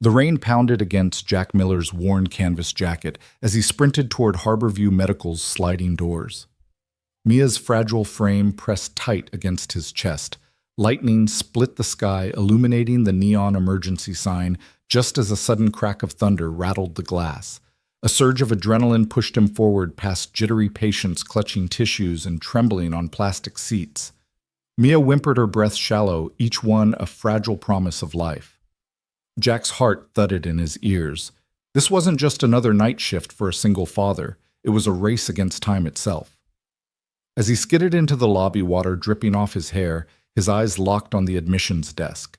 The rain pounded against Jack Miller's worn canvas jacket as he sprinted toward Harborview Medical's sliding doors. Mia's fragile frame pressed tight against his chest. Lightning split the sky, illuminating the neon emergency sign just as a sudden crack of thunder rattled the glass. A surge of adrenaline pushed him forward past jittery patients clutching tissues and trembling on plastic seats. Mia whimpered, her breath shallow, each one a fragile promise of life. Jack's heart thudded in his ears. This wasn't just another night shift for a single father. It was a race against time itself. As he skidded into the lobby, water dripping off his hair, his eyes locked on the admissions desk.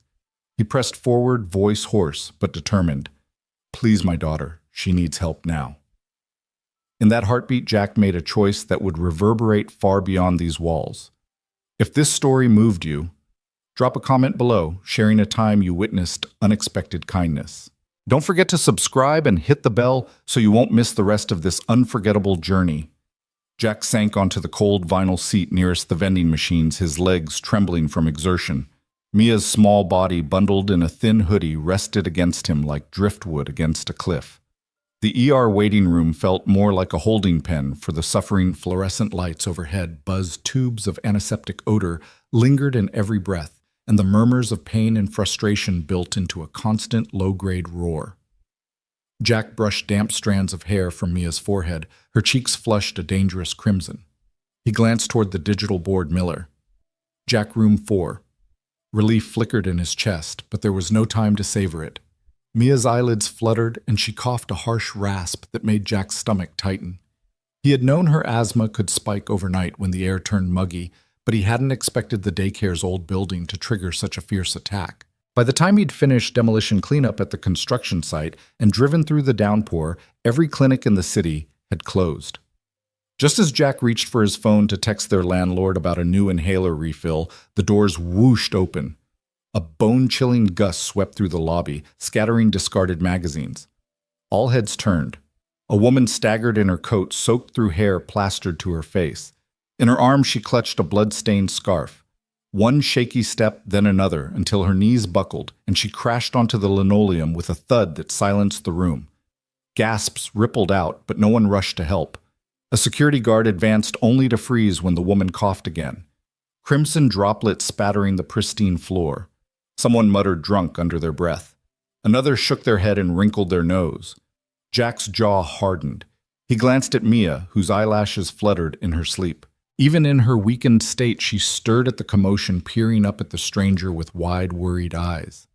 He pressed forward, voice hoarse but determined. "Please, my daughter. She needs help now." In that heartbeat, Jack made a choice that would reverberate far beyond these walls. If this story moved you, drop a comment below, sharing a time you witnessed unexpected kindness. Don't forget to subscribe and hit the bell so you won't miss the rest of this unforgettable journey. Jack sank onto the cold vinyl seat nearest the vending machines, his legs trembling from exertion. Mia's small body, bundled in a thin hoodie, rested against him like driftwood against a cliff. The ER waiting room felt more like a holding pen, for the suffering fluorescent lights overhead buzzed. Tubes of antiseptic odor lingered in every breath, and the murmurs of pain and frustration built into a constant low-grade roar. Jack brushed damp strands of hair from Mia's forehead. Her cheeks flushed a dangerous crimson. He glanced toward the digital board Miller. Jack, room 4. Relief flickered in his chest, but there was no time to savor it. Mia's eyelids fluttered, and she coughed a harsh rasp that made Jack's stomach tighten. He had known her asthma could spike overnight when the air turned muggy, but he hadn't expected the daycare's old building to trigger such a fierce attack. By the time he'd finished demolition cleanup at the construction site and driven through the downpour, every clinic in the city had closed. Just as Jack reached for his phone to text their landlord about a new inhaler refill, the doors whooshed open. A bone-chilling gust swept through the lobby, scattering discarded magazines. All heads turned. A woman staggered in her coat, soaked through hair plastered to her face. In her arms, she clutched a blood-stained scarf. One shaky step, then another, until her knees buckled, and she crashed onto the linoleum with a thud that silenced the room. Gasps rippled out, but no one rushed to help. A security guard advanced only to freeze when the woman coughed again. Crimson droplets spattering the pristine floor. Someone muttered drunk under their breath. Another shook their head and wrinkled their nose. Jack's jaw hardened. He glanced at Mia, whose eyelashes fluttered in her sleep. Even in her weakened state, she stirred at the commotion, peering up at the stranger with wide, worried eyes.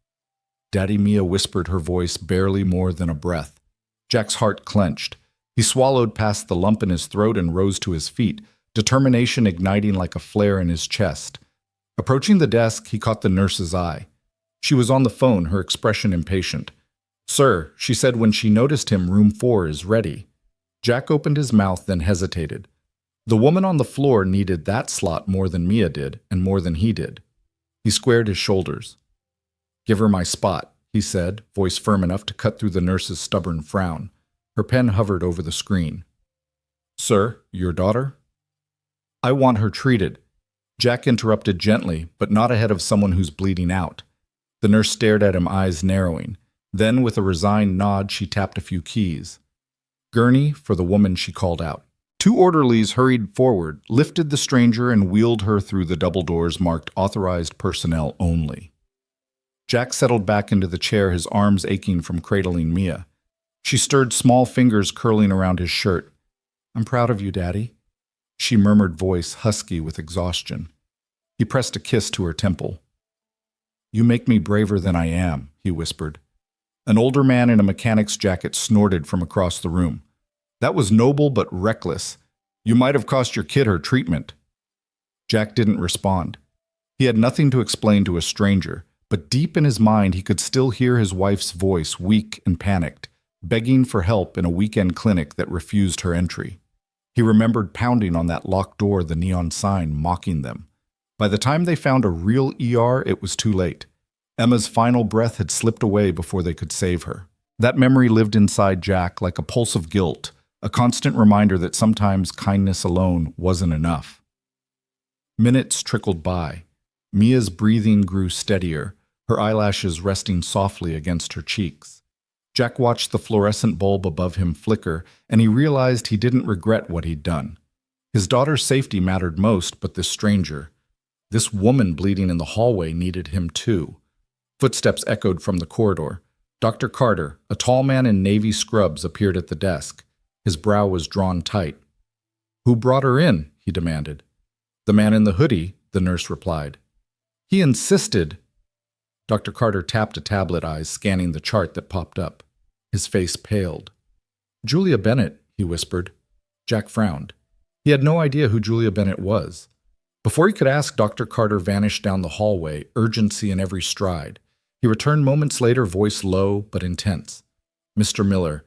"Daddy," Mia whispered, her voice barely more than a breath. Jack's heart clenched. He swallowed past the lump in his throat and rose to his feet, determination igniting like a flare in his chest. Approaching the desk, he caught the nurse's eye. She was on the phone, her expression impatient. "Sir," she said when she noticed him, "room 4 is ready." Jack opened his mouth, then hesitated. The woman on the floor needed that slot more than Mia did, and more than he did. He squared his shoulders. "Give her my spot," he said, voice firm enough to cut through the nurse's stubborn frown. Her pen hovered over the screen. "Sir, your daughter?" "I want her treated." Jack interrupted gently, but not ahead of someone who's bleeding out. The nurse stared at him, eyes narrowing. Then, with a resigned nod, she tapped a few keys. "Gurney," for the woman, she called out. 2 orderlies hurried forward, lifted the stranger, and wheeled her through the double doors marked "Authorized Personnel Only." Jack settled back into the chair, his arms aching from cradling Mia. She stirred, small fingers curling around his shirt. "I'm proud of you, Daddy," she murmured, voice husky with exhaustion. He pressed a kiss to her temple. "You make me braver than I am," he whispered. An older man in a mechanic's jacket snorted from across the room. "That was noble but reckless. You might have cost your kid her treatment." Jack didn't respond. He had nothing to explain to a stranger, but deep in his mind he could still hear his wife's voice, weak and panicked, begging for help in a weekend clinic that refused her entry. He remembered pounding on that locked door, the neon sign mocking them. By the time they found a real ER, it was too late. Emma's final breath had slipped away before they could save her. That memory lived inside Jack like a pulse of guilt, a constant reminder that sometimes kindness alone wasn't enough. Minutes trickled by. Mia's breathing grew steadier, her eyelashes resting softly against her cheeks. Jack watched the fluorescent bulb above him flicker, and he realized he didn't regret what he'd done. His daughter's safety mattered most, but this stranger, this woman bleeding in the hallway, needed him too. Footsteps echoed from the corridor. Dr. Carter, a tall man in navy scrubs, appeared at the desk. His brow was drawn tight. "Who brought her in?" he demanded. "The man in the hoodie," the nurse replied. "He insisted." Dr. Carter tapped a tablet, eyes scanning the chart that popped up. His face paled. "Julia Bennett," he whispered. Jack frowned. He had no idea who Julia Bennett was. Before he could ask, Dr. Carter vanished down the hallway, urgency in every stride. He returned moments later, voice low but intense. "Mr. Miller,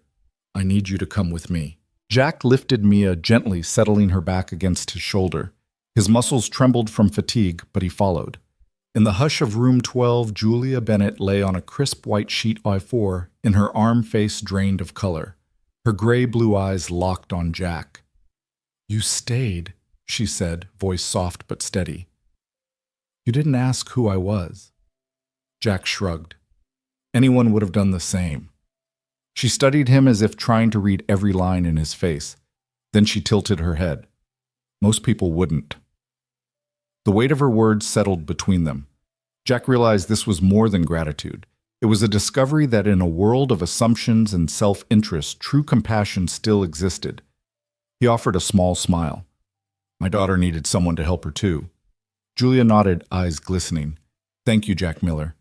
I need you to come with me." Jack lifted Mia, gently settling her back against his shoulder. His muscles trembled from fatigue, but he followed. In the hush of room 12, Julia Bennett lay on a crisp white sheet I4, in her arm face drained of color. Her gray-blue eyes locked on Jack. "You stayed," she said, voice soft but steady. "You didn't ask who I was." Jack shrugged. Anyone would have done the same. She studied him as if trying to read every line in his face. Then she tilted her head. Most people wouldn't. The weight of her words settled between them. Jack realized this was more than gratitude. It was a discovery that in a world of assumptions and self-interest, true compassion still existed. He offered a small smile. "My daughter needed someone to help her too." Julia nodded, eyes glistening. "Thank you, Jack Miller."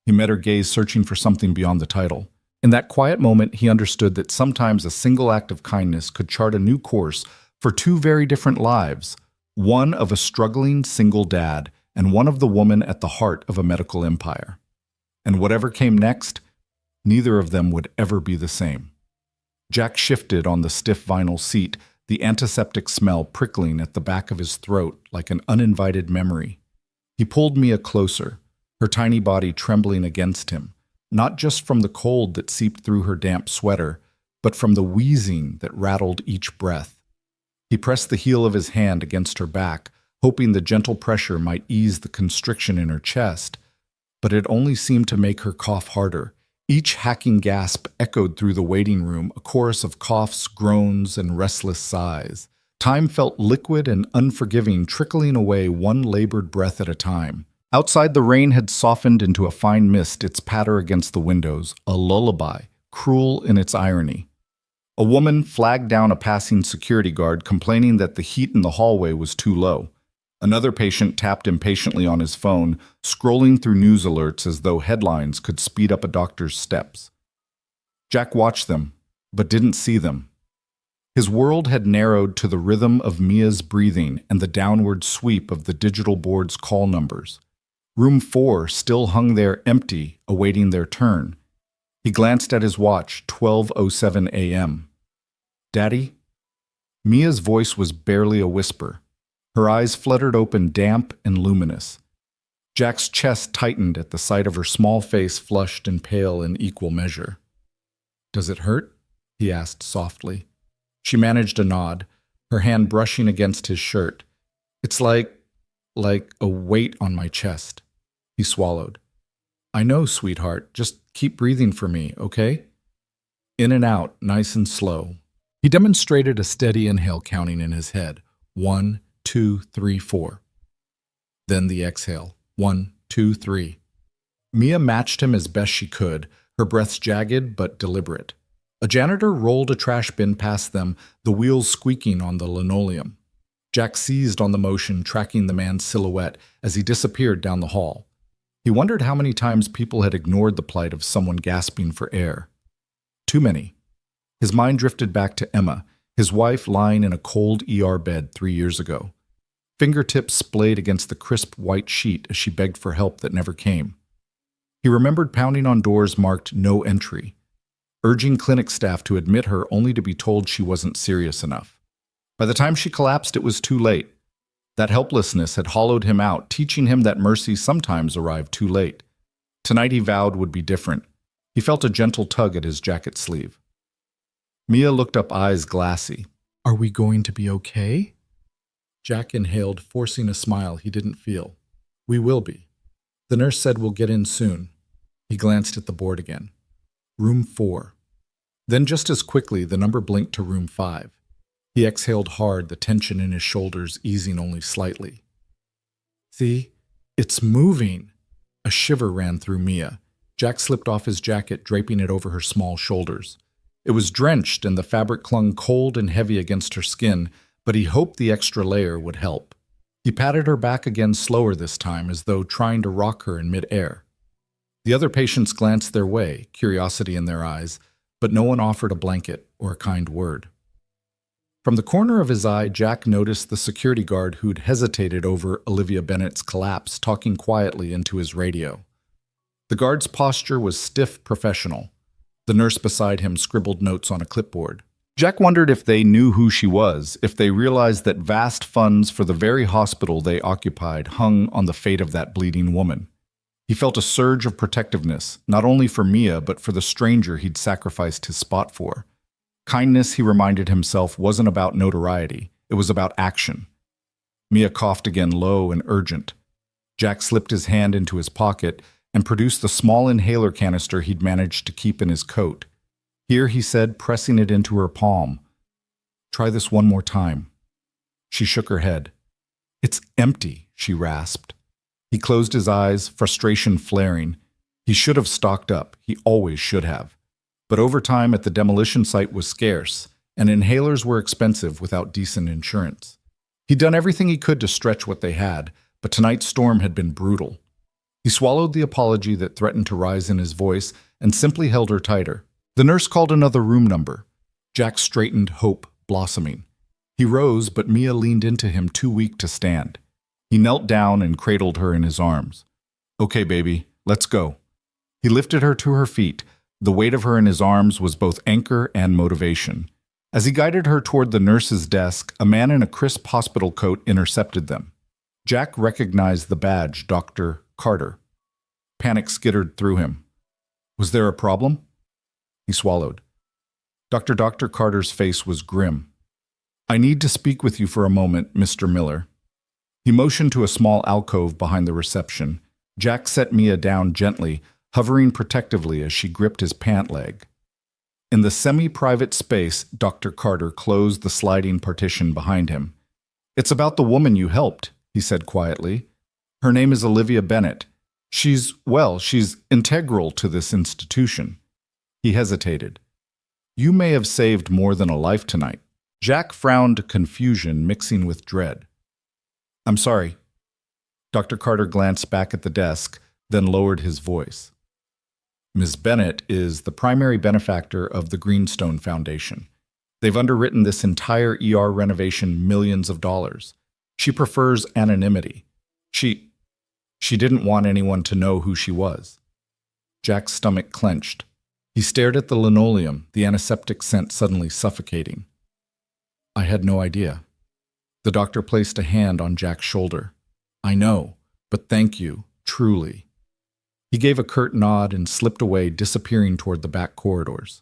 He met her gaze, searching for something beyond the title. In that quiet moment, he understood that sometimes a single act of kindness could chart a new course for two very different lives, one of a struggling single dad and one of the woman at the heart of a medical empire. And whatever came next, neither of them would ever be the same. Jack shifted on the stiff vinyl seat, the antiseptic smell prickling at the back of his throat like an uninvited memory. He pulled Mia closer, her tiny body trembling against him, not just from the cold that seeped through her damp sweater, but from the wheezing that rattled each breath. He pressed the heel of his hand against her back, hoping the gentle pressure might ease the constriction in her chest, but it only seemed to make her cough harder. Each hacking gasp echoed through the waiting room, a chorus of coughs, groans, and restless sighs. Time felt liquid and unforgiving, trickling away one labored breath at a time. Outside, the rain had softened into a fine mist, its patter against the windows, a lullaby, cruel in its irony. A woman flagged down a passing security guard, complaining that the heat in the hallway was too low. Another patient tapped impatiently on his phone, scrolling through news alerts as though headlines could speed up a doctor's steps. Jack watched them, but didn't see them. His world had narrowed to the rhythm of Mia's breathing and the downward sweep of the digital board's call numbers. Room 4 still hung there empty, awaiting their turn. He glanced at his watch, 12:07 a.m. "Daddy?" Mia's voice was barely a whisper. Her eyes fluttered open, damp and luminous. Jack's chest tightened at the sight of her small face, flushed and pale in equal measure. "Does it hurt?" he asked softly. She managed a nod, her hand brushing against his shirt. "It's like a weight on my chest." He swallowed. "I know, sweetheart. Just keep breathing for me, okay?" In and out, nice and slow. He demonstrated a steady inhale, counting in his head. 1, 2, 3, 4. Then the exhale. 1, 2, 3. Mia matched him as best she could, her breaths jagged but deliberate. A janitor rolled a trash bin past them, the wheels squeaking on the linoleum. Jack seized on the motion, tracking the man's silhouette as he disappeared down the hall. He wondered how many times people had ignored the plight of someone gasping for air. Too many. His mind drifted back to Emma, his wife lying in a cold ER bed 3 years ago. Fingertips splayed against the crisp white sheet as she begged for help that never came. He remembered pounding on doors marked "no entry," urging clinic staff to admit her only to be told she wasn't serious enough. By the time she collapsed, it was too late. That helplessness had hollowed him out, teaching him that mercy sometimes arrived too late. Tonight he vowed would be different. He felt a gentle tug at his jacket sleeve. Mia looked up, eyes glassy. "Are we going to be okay?" Jack inhaled, forcing a smile he didn't feel. "We will be. The nurse said we'll get in soon." He glanced at the board again. Room 4. Then just as quickly, the number blinked to room 5. He exhaled hard, the tension in his shoulders easing only slightly. See? It's moving. A shiver ran through Mia. Jack slipped off his jacket, draping it over her small shoulders. It was drenched, and the fabric clung cold and heavy against her skin, but he hoped the extra layer would help. He patted her back again slower this time, as though trying to rock her in mid-air. The other patients glanced their way, curiosity in their eyes, but no one offered a blanket or a kind word. From the corner of his eye, Jack noticed the security guard who'd hesitated over Olivia Bennett's collapse, talking quietly into his radio. The guard's posture was stiff, professional. The nurse beside him scribbled notes on a clipboard. Jack wondered if they knew who she was, if they realized that vast funds for the very hospital they occupied hung on the fate of that bleeding woman. He felt a surge of protectiveness, not only for Mia, but for the stranger he'd sacrificed his spot for. Kindness, he reminded himself, wasn't about notoriety. It was about action. Mia coughed again, low and urgent. Jack slipped his hand into his pocket and produced the small inhaler canister he'd managed to keep in his coat. Here, he said, pressing it into her palm. Try this one more time. She shook her head. It's empty, she rasped. He closed his eyes, frustration flaring. He should have stocked up. He always should have. But overtime at the demolition site was scarce, and inhalers were expensive without decent insurance. He'd done everything he could to stretch what they had, but tonight's storm had been brutal. He swallowed the apology that threatened to rise in his voice and simply held her tighter. The nurse called another room number. Jack straightened, hope blossoming. He rose, but Mia leaned into him, too weak to stand. He knelt down and cradled her in his arms. Okay, baby, let's go. He lifted her to her feet. The weight of her in his arms was both anchor and motivation. As he guided her toward the nurse's desk, a man in a crisp hospital coat intercepted them. Jack recognized the badge, Dr. Carter. Panic skittered through him. Was there a problem? He swallowed. Dr. Carter's face was grim. I need to speak with you for a moment, Mr. Miller. He motioned to a small alcove behind the reception. Jack set Mia down gently, hovering protectively as she gripped his pant leg. In the semi-private space, Dr. Carter closed the sliding partition behind him. It's about the woman you helped, he said quietly. Her name is Olivia Bennett. She's integral to this institution. He hesitated. You may have saved more than a life tonight. Jack frowned, confusion mixing with dread. I'm sorry. Dr. Carter glanced back at the desk, then lowered his voice. Ms. Bennett is the primary benefactor of the Greenstone Foundation. They've underwritten this entire ER renovation millions of dollars. She prefers anonymity. She didn't want anyone to know who she was. Jack's stomach clenched. He stared at the linoleum, the antiseptic scent suddenly suffocating. I had no idea. The doctor placed a hand on Jack's shoulder. I know, but thank you, truly. He gave a curt nod and slipped away, disappearing toward the back corridors.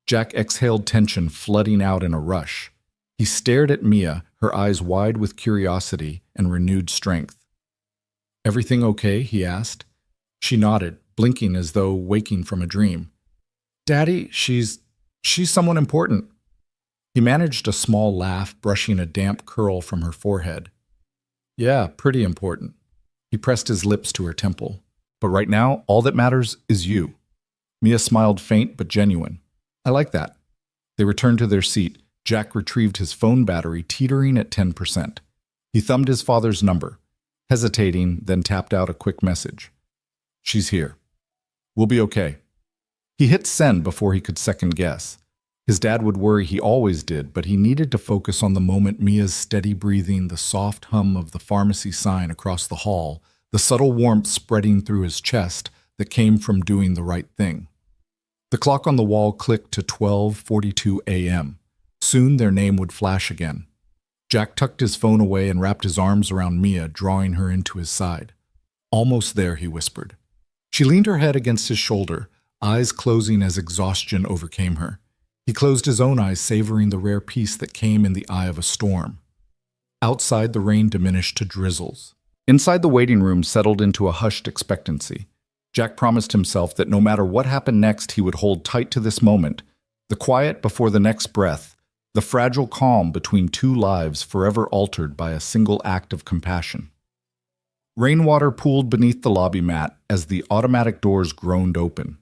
Jack exhaled tension flooding out in a rush. He stared at Mia, her eyes wide with curiosity and renewed strength. Everything okay? He asked. She nodded, blinking as though waking from a dream. Daddy, she's someone important. He managed a small laugh, brushing a damp curl from her forehead. Yeah, pretty important. He pressed his lips to her temple. But right now, all that matters is you. Mia smiled, faint but genuine. I like that. They returned to their seat. Jack retrieved his phone battery, teetering at 10%. He thumbed his father's number, hesitating, then tapped out a quick message. She's here. We'll be okay. He hit send before he could second guess. His dad would worry, he always did, but he needed to focus on the moment. Mia's steady breathing, the soft hum of the pharmacy sign across the hall, the subtle warmth spreading through his chest that came from doing the right thing. The clock on the wall clicked to 12:42 a.m. Soon their name would flash again. Jack tucked his phone away and wrapped his arms around Mia, drawing her into his side. Almost there, he whispered. She leaned her head against his shoulder, eyes closing as exhaustion overcame her. He closed his own eyes, savoring the rare peace that came in the eye of a storm. Outside, the rain diminished to drizzles. Inside, the waiting room settled into a hushed expectancy. Jack promised himself that no matter what happened next, he would hold tight to this moment, the quiet before the next breath, the fragile calm between two lives forever altered by a single act of compassion. Rainwater pooled beneath the lobby mat as the automatic doors groaned open.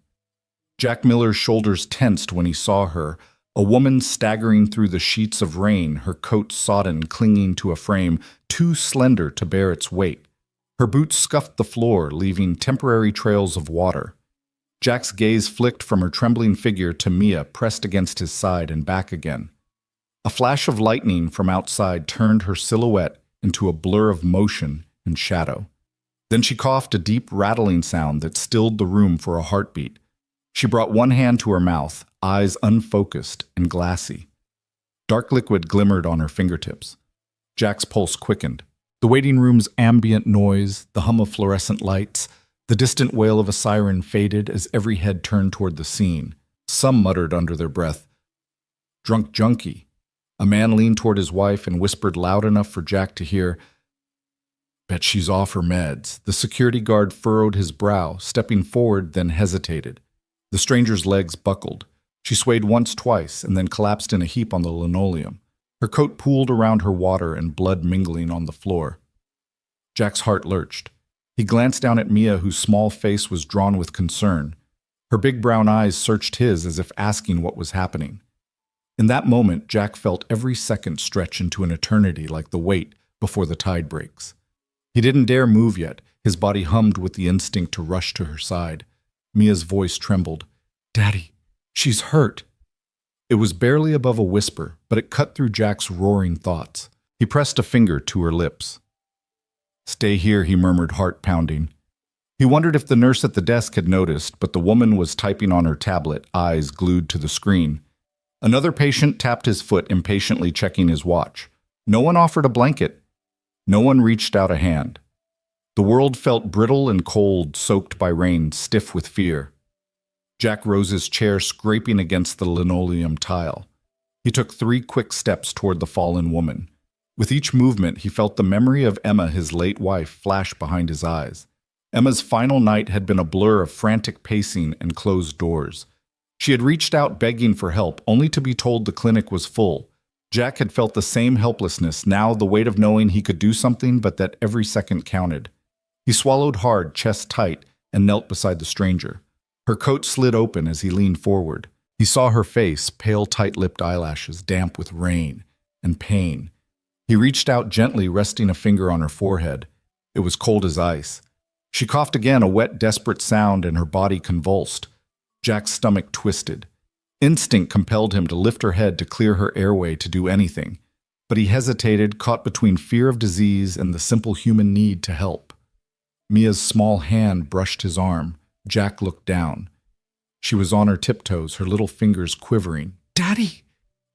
Jack Miller's shoulders tensed when he saw her, a woman staggering through the sheets of rain, her coat sodden, clinging to a frame too slender to bear its weight. Her boots scuffed the floor, leaving temporary trails of water. Jack's gaze flicked from her trembling figure to Mia pressed against his side and back again. A flash of lightning from outside turned her silhouette into a blur of motion and shadow. Then she coughed a deep rattling sound that stilled the room for a heartbeat. She brought one hand to her mouth, eyes unfocused and glassy. Dark liquid glimmered on her fingertips. Jack's pulse quickened. The waiting room's ambient noise, the hum of fluorescent lights, the distant wail of a siren faded as every head turned toward the scene. Some muttered under their breath, "Drunk junkie." A man leaned toward his wife and whispered loud enough for Jack to hear, "Bet she's off her meds." The security guard furrowed his brow, stepping forward, then hesitated. The stranger's legs buckled. She swayed once, twice, and then collapsed in a heap on the linoleum. Her coat pooled around her, water and blood mingling on the floor. Jack's heart lurched. He glanced down at Mia, whose small face was drawn with concern. Her big brown eyes searched his as if asking what was happening. In that moment, Jack felt every second stretch into an eternity like the wait before the tide breaks. He didn't dare move yet. His body hummed with the instinct to rush to her side. Mia's voice trembled. "Daddy, she's hurt." It was barely above a whisper, but it cut through Jack's roaring thoughts. He pressed a finger to her lips. "Stay here," he murmured, heart pounding. He wondered if the nurse at the desk had noticed, but the woman was typing on her tablet, eyes glued to the screen. Another patient tapped his foot, impatiently checking his watch. No one offered a blanket. No one reached out a hand. The world felt brittle and cold, soaked by rain, stiff with fear. Jack rose his chair, scraping against the linoleum tile. He took 3 quick steps toward the fallen woman. With each movement, he felt the memory of Emma, his late wife, flash behind his eyes. Emma's final night had been a blur of frantic pacing and closed doors. She had reached out begging for help, only to be told the clinic was full. Jack had felt the same helplessness, now the weight of knowing he could do something, but that every second counted. He swallowed hard, chest tight, and knelt beside the stranger. Her coat slid open as he leaned forward. He saw her face, pale, tight-lipped eyelashes, damp with rain and pain. He reached out gently, resting a finger on her forehead. It was cold as ice. She coughed again, a wet, desperate sound, and her body convulsed. Jack's stomach twisted. Instinct compelled him to lift her head to clear her airway, to do anything. But he hesitated, caught between fear of disease and the simple human need to help. Mia's small hand brushed his arm. Jack looked down. She was on her tiptoes, her little fingers quivering. "Daddy!"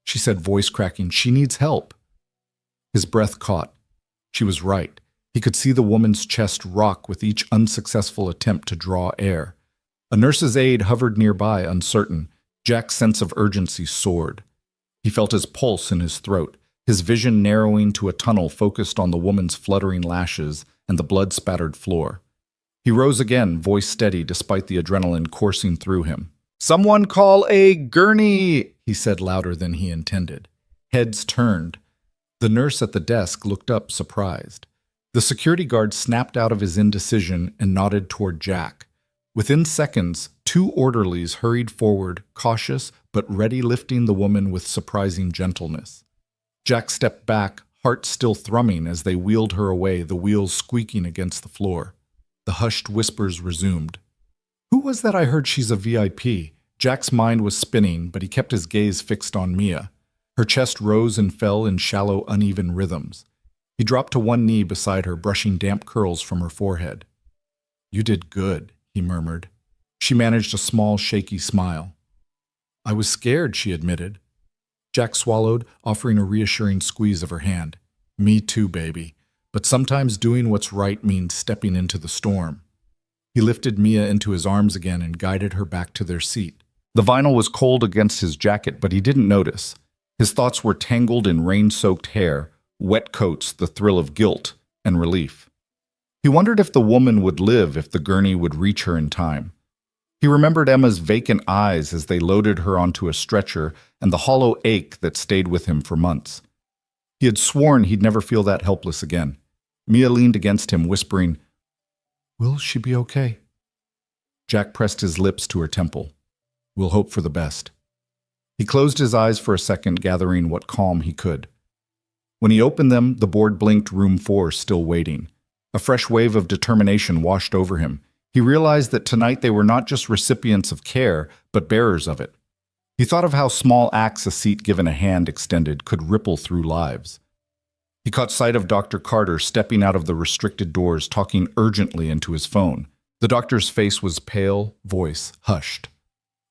she said, voice cracking. "She needs help." His breath caught. She was right. He could see the woman's chest rock with each unsuccessful attempt to draw air. A nurse's aide hovered nearby, uncertain. Jack's sense of urgency soared. He felt his pulse in his throat, his vision narrowing to a tunnel focused on the woman's fluttering lashes and the blood-spattered floor. He rose again, voice steady despite the adrenaline coursing through him. "Someone call a gurney," he said louder than he intended. Heads turned. The nurse at the desk looked up, surprised. The security guard snapped out of his indecision and nodded toward Jack. Within seconds, 2 orderlies hurried forward, cautious but ready, lifting the woman with surprising gentleness. Jack stepped back, heart still thrumming as they wheeled her away, the wheels squeaking against the floor. The hushed whispers resumed. "Who was that I heard she's a VIP?" Jack's mind was spinning, but he kept his gaze fixed on Mia. Her chest rose and fell in shallow, uneven rhythms. He dropped to one knee beside her, brushing damp curls from her forehead. "You did good," he murmured. She managed a small, shaky smile. "I was scared," she admitted. Jack swallowed, offering a reassuring squeeze of her hand. "Me too, baby. But sometimes doing what's right means stepping into the storm." He lifted Mia into his arms again and guided her back to their seat. The vinyl was cold against his jacket, but he didn't notice. His thoughts were tangled in rain-soaked hair, wet coats, the thrill of guilt and relief. He wondered if the woman would live, if the gurney would reach her in time. He remembered Emma's vacant eyes as they loaded her onto a stretcher and the hollow ache that stayed with him for months. He had sworn he'd never feel that helpless again. Mia leaned against him, whispering, "Will she be okay?" Jack pressed his lips to her temple. "We'll hope for the best." He closed his eyes for a second, gathering what calm he could. When he opened them, the board blinked room 4, still waiting. A fresh wave of determination washed over him. He realized that tonight they were not just recipients of care, but bearers of it. He thought of how small acts a seat given a hand extended could ripple through lives. He caught sight of Dr. Carter stepping out of the restricted doors, talking urgently into his phone. The doctor's face was pale, voice hushed.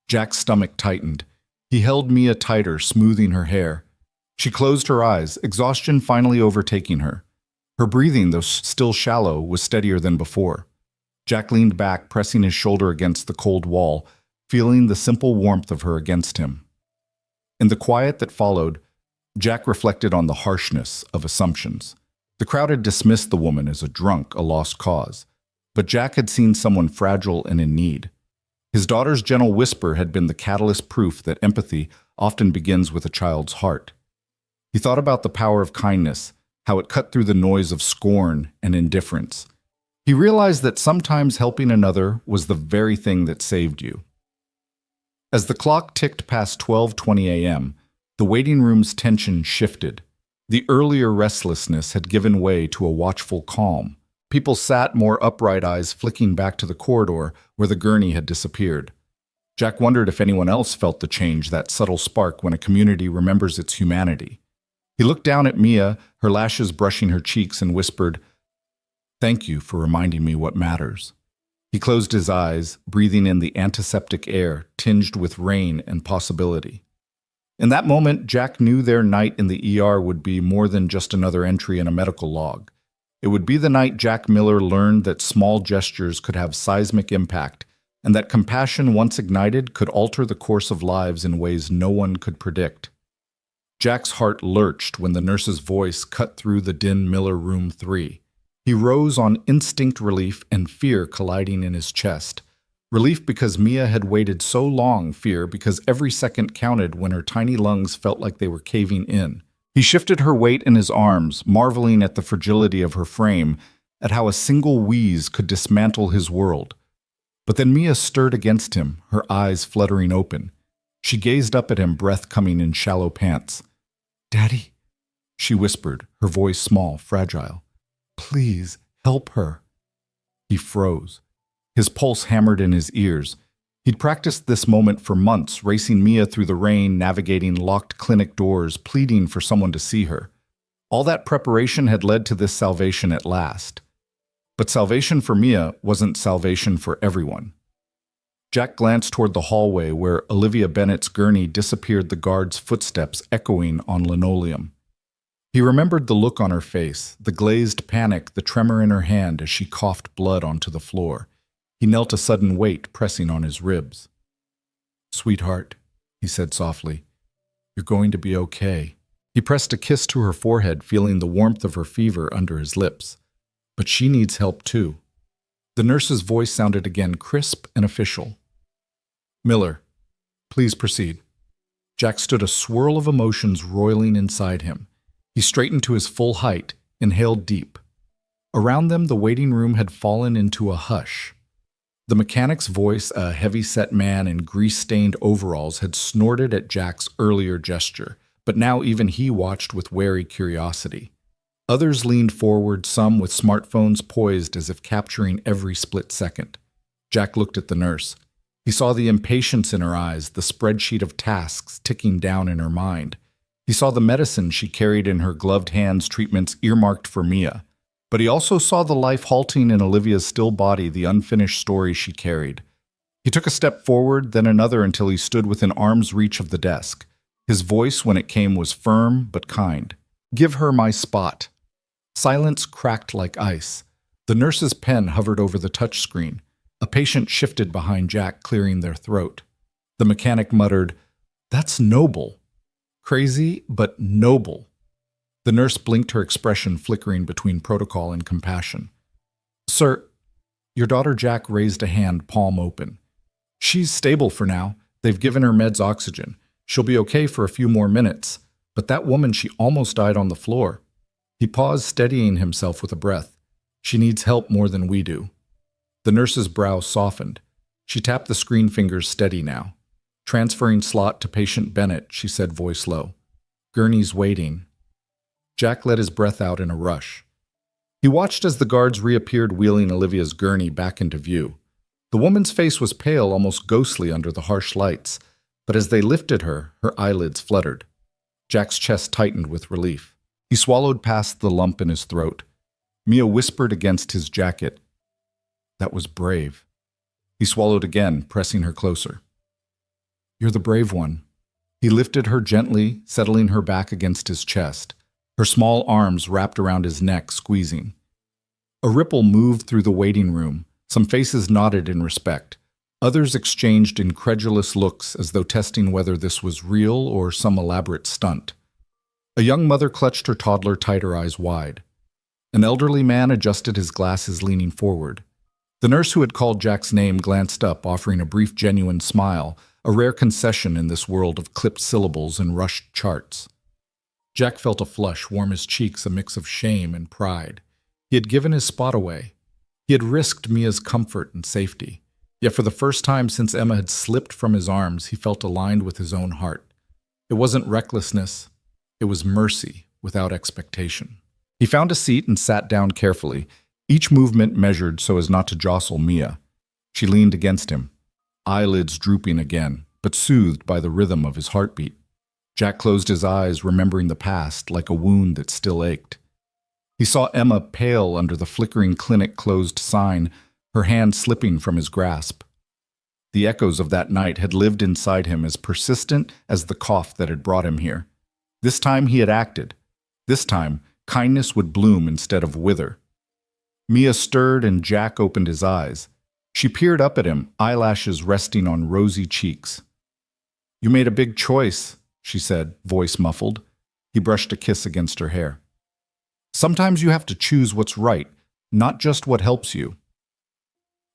Jack's stomach tightened. He held Mia tighter, smoothing her hair. She closed her eyes, exhaustion finally overtaking her. Her breathing, though still shallow, was steadier than before. Jack leaned back, pressing his shoulder against the cold wall, feeling the simple warmth of her against him. In the quiet that followed, Jack reflected on the harshness of assumptions. The crowd had dismissed the woman as a drunk, a lost cause. But Jack had seen someone fragile and in need. His daughter's gentle whisper had been the catalyst proof that empathy often begins with a child's heart. He thought about the power of kindness, how it cut through the noise of scorn and indifference. He realized that sometimes helping another was the very thing that saved you. As the clock ticked past 12:20 a.m., the waiting room's tension shifted. The earlier restlessness had given way to a watchful calm. People sat, more upright, eyes flicking back to the corridor where the gurney had disappeared. Jack wondered if anyone else felt the change, that subtle spark when a community remembers its humanity. He looked down at Mia, her lashes brushing her cheeks, and whispered, "Thank you for reminding me what matters." He closed his eyes, breathing in the antiseptic air tinged with rain and possibility. In that moment, Jack knew their night in the ER would be more than just another entry in a medical log. It would be the night Jack Miller learned that small gestures could have seismic impact, and that compassion, once ignited, could alter the course of lives in ways no one could predict. Jack's heart lurched when the nurse's voice cut through the din. "Miller, room 3. He rose on instinct, relief and fear colliding in his chest. Relief because Mia had waited so long, fear because every second counted when her tiny lungs felt like they were caving in. He shifted her weight in his arms, marveling at the fragility of her frame, at how a single wheeze could dismantle his world. But then Mia stirred against him, her eyes fluttering open. She gazed up at him, breath coming in shallow pants. "Daddy," she whispered, her voice small, fragile. "Please, help her." He froze. His pulse hammered in his ears. He'd practiced this moment for months, racing Mia through the rain, navigating locked clinic doors, pleading for someone to see her. All that preparation had led to this salvation at last. But salvation for Mia wasn't salvation for everyone. Jack glanced toward the hallway where Olivia Bennett's gurney disappeared, the guard's footsteps echoing on linoleum. He remembered the look on her face, the glazed panic, the tremor in her hand as she coughed blood onto the floor. He knelt, a sudden weight pressing on his ribs. "Sweetheart," he said softly, "you're going to be okay." He pressed a kiss to her forehead, feeling the warmth of her fever under his lips. "But she needs help too." The nurse's voice sounded again, crisp and official. "Miller, please proceed." Jack stood, a swirl of emotions roiling inside him. He straightened to his full height, inhaled deep. Around them, the waiting room had fallen into a hush. The mechanic's voice, a heavy-set man in grease-stained overalls, had snorted at Jack's earlier gesture, but now even he watched with wary curiosity. Others leaned forward, some with smartphones poised as if capturing every split second. Jack looked at the nurse. He saw the impatience in her eyes, the spreadsheet of tasks ticking down in her mind. He saw the medicine she carried in her gloved hands, treatments earmarked for Mia. But he also saw the life halting in Olivia's still body, the unfinished story she carried. He took a step forward, then another, until he stood within arm's reach of the desk. His voice, when it came, was firm but kind. "Give her my spot." Silence cracked like ice. The nurse's pen hovered over the touchscreen. A patient shifted behind Jack, clearing their throat. The mechanic muttered, "That's noble." Crazy, but noble. The nurse blinked, her expression flickering between protocol and compassion. Sir, your daughter Jack raised a hand, palm open. She's stable for now. They've given her meds oxygen. She'll be okay for a few more minutes. But that woman, she almost died on the floor. He paused, steadying himself with a breath. She needs help more than we do. The nurse's brow softened. She tapped the screen fingers steady now. Transferring slot to patient Bennett, she said, voice low. Gurney's waiting. Jack let his breath out in a rush. He watched as the guards reappeared, wheeling Olivia's gurney back into view. The woman's face was pale, almost ghostly under the harsh lights, but as they lifted her, her eyelids fluttered. Jack's chest tightened with relief. He swallowed past the lump in his throat. Mia whispered against his jacket. That was brave. He swallowed again, pressing her closer. You're the brave one. He lifted her gently, settling her back against his chest. Her small arms wrapped around his neck, squeezing. A ripple moved through the waiting room. Some faces nodded in respect. Others exchanged incredulous looks as though testing whether this was real or some elaborate stunt. A young mother clutched her toddler tight, her eyes wide. An elderly man adjusted his glasses, leaning forward. The nurse who had called Jack's name glanced up, offering a brief, genuine smile, a rare concession in this world of clipped syllables and rushed charts. Jack felt a flush warm his cheeks, a mix of shame and pride. He had given his spot away. He had risked Mia's comfort and safety. Yet for the first time since Emma had slipped from his arms, he felt aligned with his own heart. It wasn't recklessness. It was mercy without expectation. He found a seat and sat down carefully, each movement measured so as not to jostle Mia. She leaned against him, eyelids drooping again, but soothed by the rhythm of his heartbeat. Jack closed his eyes, remembering the past like a wound that still ached. He saw Emma pale under the flickering clinic closed sign, her hand slipping from his grasp. The echoes of that night had lived inside him, as persistent as the cough that had brought him here. This time he had acted. This time, kindness would bloom instead of wither. Mia stirred and Jack opened his eyes. She peered up at him, eyelashes resting on rosy cheeks. "You made a big choice," she said, voice muffled. He brushed a kiss against her hair. "Sometimes you have to choose what's right, not just what helps you."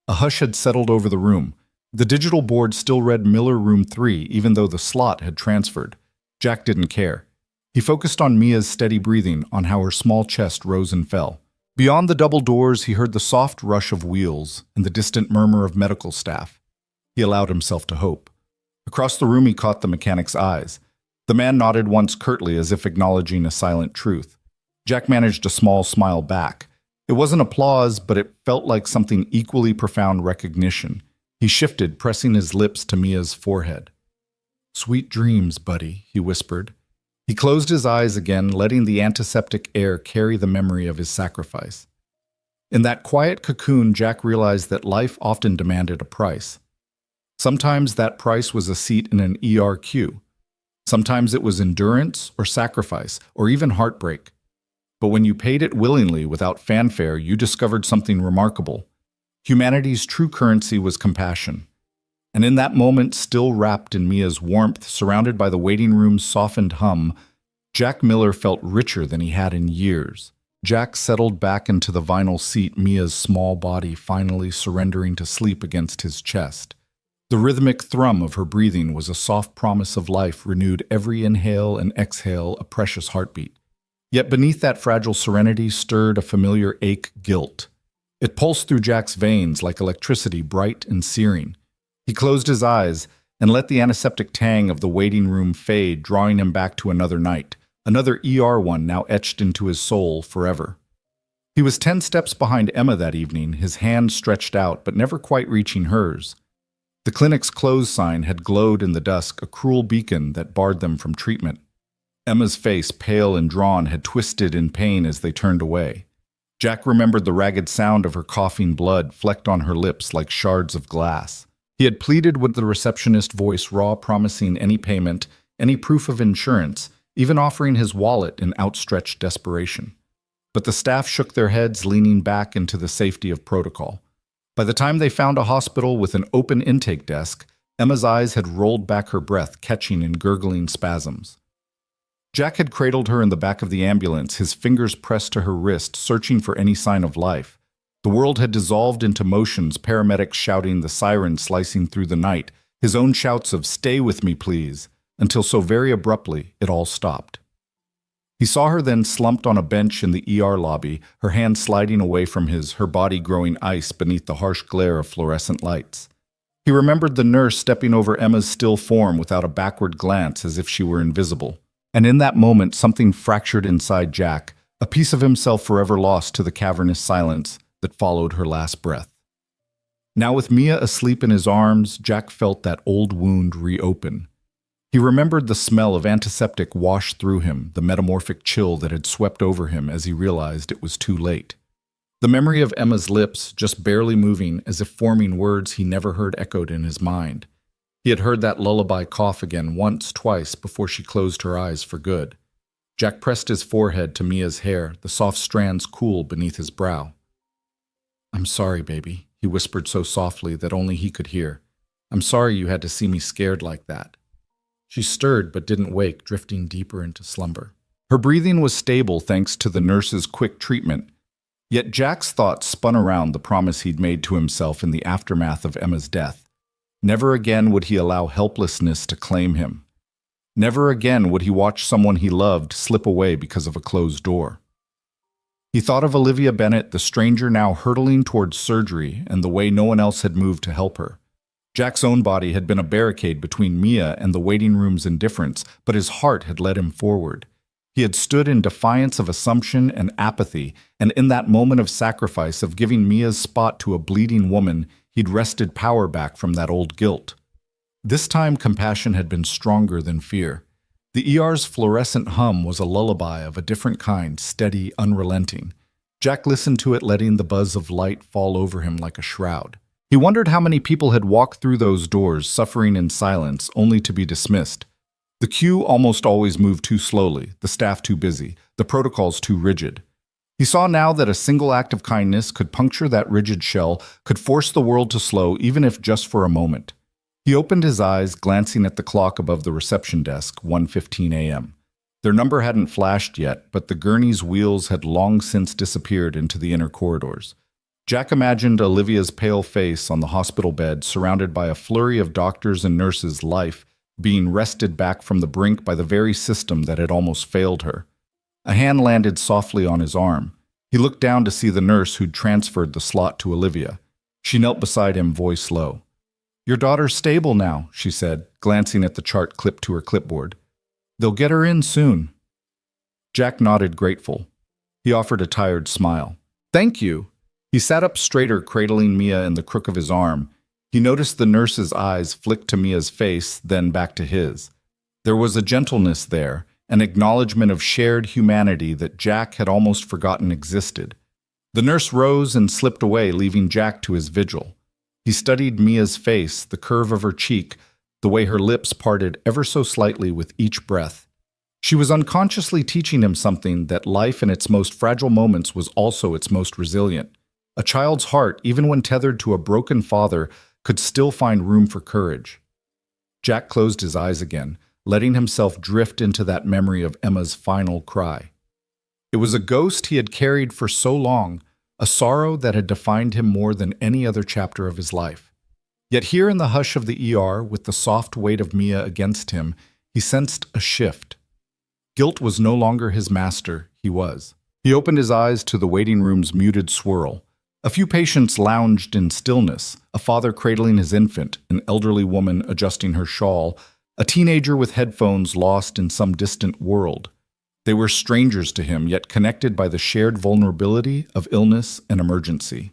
A hush had settled over the room. The digital board still read Miller Room 3, even though the slot had transferred. Jack didn't care. He focused on Mia's steady breathing, on how her small chest rose and fell. Beyond the double doors, he heard the soft rush of wheels and the distant murmur of medical staff. He allowed himself to hope. Across the room, he caught the mechanic's eyes. The man nodded once curtly, as if acknowledging a silent truth. Jack managed a small smile back. It wasn't applause, but it felt like something equally profound recognition. He shifted, pressing his lips to Mia's forehead. "Sweet dreams, buddy," he whispered. He closed his eyes again, letting the antiseptic air carry the memory of his sacrifice. In that quiet cocoon, Jack realized that life often demanded a price. Sometimes that price was a seat in an ER queue. Sometimes it was endurance or sacrifice or even heartbreak. But when you paid it willingly without fanfare, you discovered something remarkable. Humanity's true currency was compassion. And in that moment, still wrapped in Mia's warmth, surrounded by the waiting room's softened hum, Jack Miller felt richer than he had in years. Jack settled back into the vinyl seat, Mia's small body finally surrendering to sleep against his chest. The rhythmic thrum of her breathing was a soft promise of life, renewed every inhale and exhale, a precious heartbeat. Yet beneath that fragile serenity stirred a familiar ache, guilt. It pulsed through Jack's veins like electricity, bright and searing. He closed his eyes and let the antiseptic tang of the waiting room fade, drawing him back to another night, another ER one now etched into his soul forever. He was 10 steps behind Emma that evening, his hand stretched out but never quite reaching hers. The clinic's close sign had glowed in the dusk, a cruel beacon that barred them from treatment. Emma's face, pale and drawn, had twisted in pain as they turned away. Jack remembered the ragged sound of her coughing blood flecked on her lips like shards of glass. He had pleaded with the receptionist, voice raw, promising any payment, any proof of insurance, even offering his wallet in outstretched desperation. But the staff shook their heads, leaning back into the safety of protocol. By the time they found a hospital with an open intake desk, Emma's eyes had rolled back, her breath catching in gurgling spasms. Jack had cradled her in the back of the ambulance, his fingers pressed to her wrist, searching for any sign of life. The world had dissolved into motions, paramedics shouting, the sirens slicing through the night, his own shouts of "Stay with me, please," until so very abruptly it all stopped. He saw her then slumped on a bench in the ER lobby, her hand sliding away from his, her body growing ice beneath the harsh glare of fluorescent lights. He remembered the nurse stepping over Emma's still form without a backward glance as if she were invisible. And in that moment something fractured inside Jack, a piece of himself forever lost to the cavernous silence that followed her last breath. Now with Mia asleep in his arms, Jack felt that old wound reopen. He remembered the smell of antiseptic wash through him, the metamorphic chill that had swept over him as he realized it was too late. The memory of Emma's lips, just barely moving, as if forming words he never heard echoed in his mind. He had heard that lullaby cough again once, twice, before she closed her eyes for good. Jack pressed his forehead to Mia's hair, the soft strands cool beneath his brow. "I'm sorry, baby," he whispered so softly that only he could hear. "I'm sorry you had to see me scared like that." She stirred but didn't wake, drifting deeper into slumber. Her breathing was stable thanks to the nurse's quick treatment, yet Jack's thoughts spun around the promise he'd made to himself in the aftermath of Emma's death. Never again would he allow helplessness to claim him. Never again would he watch someone he loved slip away because of a closed door. He thought of Olivia Bennett, the stranger now hurtling towards surgery, and the way no one else had moved to help her. Jack's own body had been a barricade between Mia and the waiting room's indifference, but his heart had led him forward. He had stood in defiance of assumption and apathy, and in that moment of sacrifice of giving Mia's spot to a bleeding woman, he'd wrested power back from that old guilt. This time compassion had been stronger than fear. The ER's fluorescent hum was a lullaby of a different kind, steady, unrelenting. Jack listened to it, letting the buzz of light fall over him like a shroud. He wondered how many people had walked through those doors, suffering in silence, only to be dismissed. The queue almost always moved too slowly, the staff too busy, the protocols too rigid. He saw now that a single act of kindness could puncture that rigid shell, could force the world to slow, even if just for a moment. He opened his eyes, glancing at the clock above the reception desk, 1:15 a.m. Their number hadn't flashed yet, but the gurney's wheels had long since disappeared into the inner corridors. Jack imagined Olivia's pale face on the hospital bed, surrounded by a flurry of doctors and nurses, life being wrested back from the brink by the very system that had almost failed her. A hand landed softly on his arm. He looked down to see the nurse who'd transferred the slot to Olivia. She knelt beside him, voice low. "Your daughter's stable now," she said, glancing at the chart clipped to her clipboard. "They'll get her in soon." Jack nodded, grateful. He offered a tired smile. "Thank you." He sat up straighter, cradling Mia in the crook of his arm. He noticed the nurse's eyes flick to Mia's face, then back to his. There was a gentleness there, an acknowledgement of shared humanity that Jack had almost forgotten existed. The nurse rose and slipped away, leaving Jack to his vigil. He studied Mia's face, the curve of her cheek, the way her lips parted ever so slightly with each breath. She was unconsciously teaching him something, that life in its most fragile moments was also its most resilient. A child's heart, even when tethered to a broken father, could still find room for courage. Jack closed his eyes again, letting himself drift into that memory of Emma's final cry. It was a ghost he had carried for so long, a sorrow that had defined him more than any other chapter of his life. Yet here in the hush of the ER, with the soft weight of Mia against him, he sensed a shift. Guilt was no longer his master, he was. He opened his eyes to the waiting room's muted swirl. A few patients lounged in stillness, a father cradling his infant, an elderly woman adjusting her shawl, a teenager with headphones lost in some distant world. They were strangers to him, yet connected by the shared vulnerability of illness and emergency.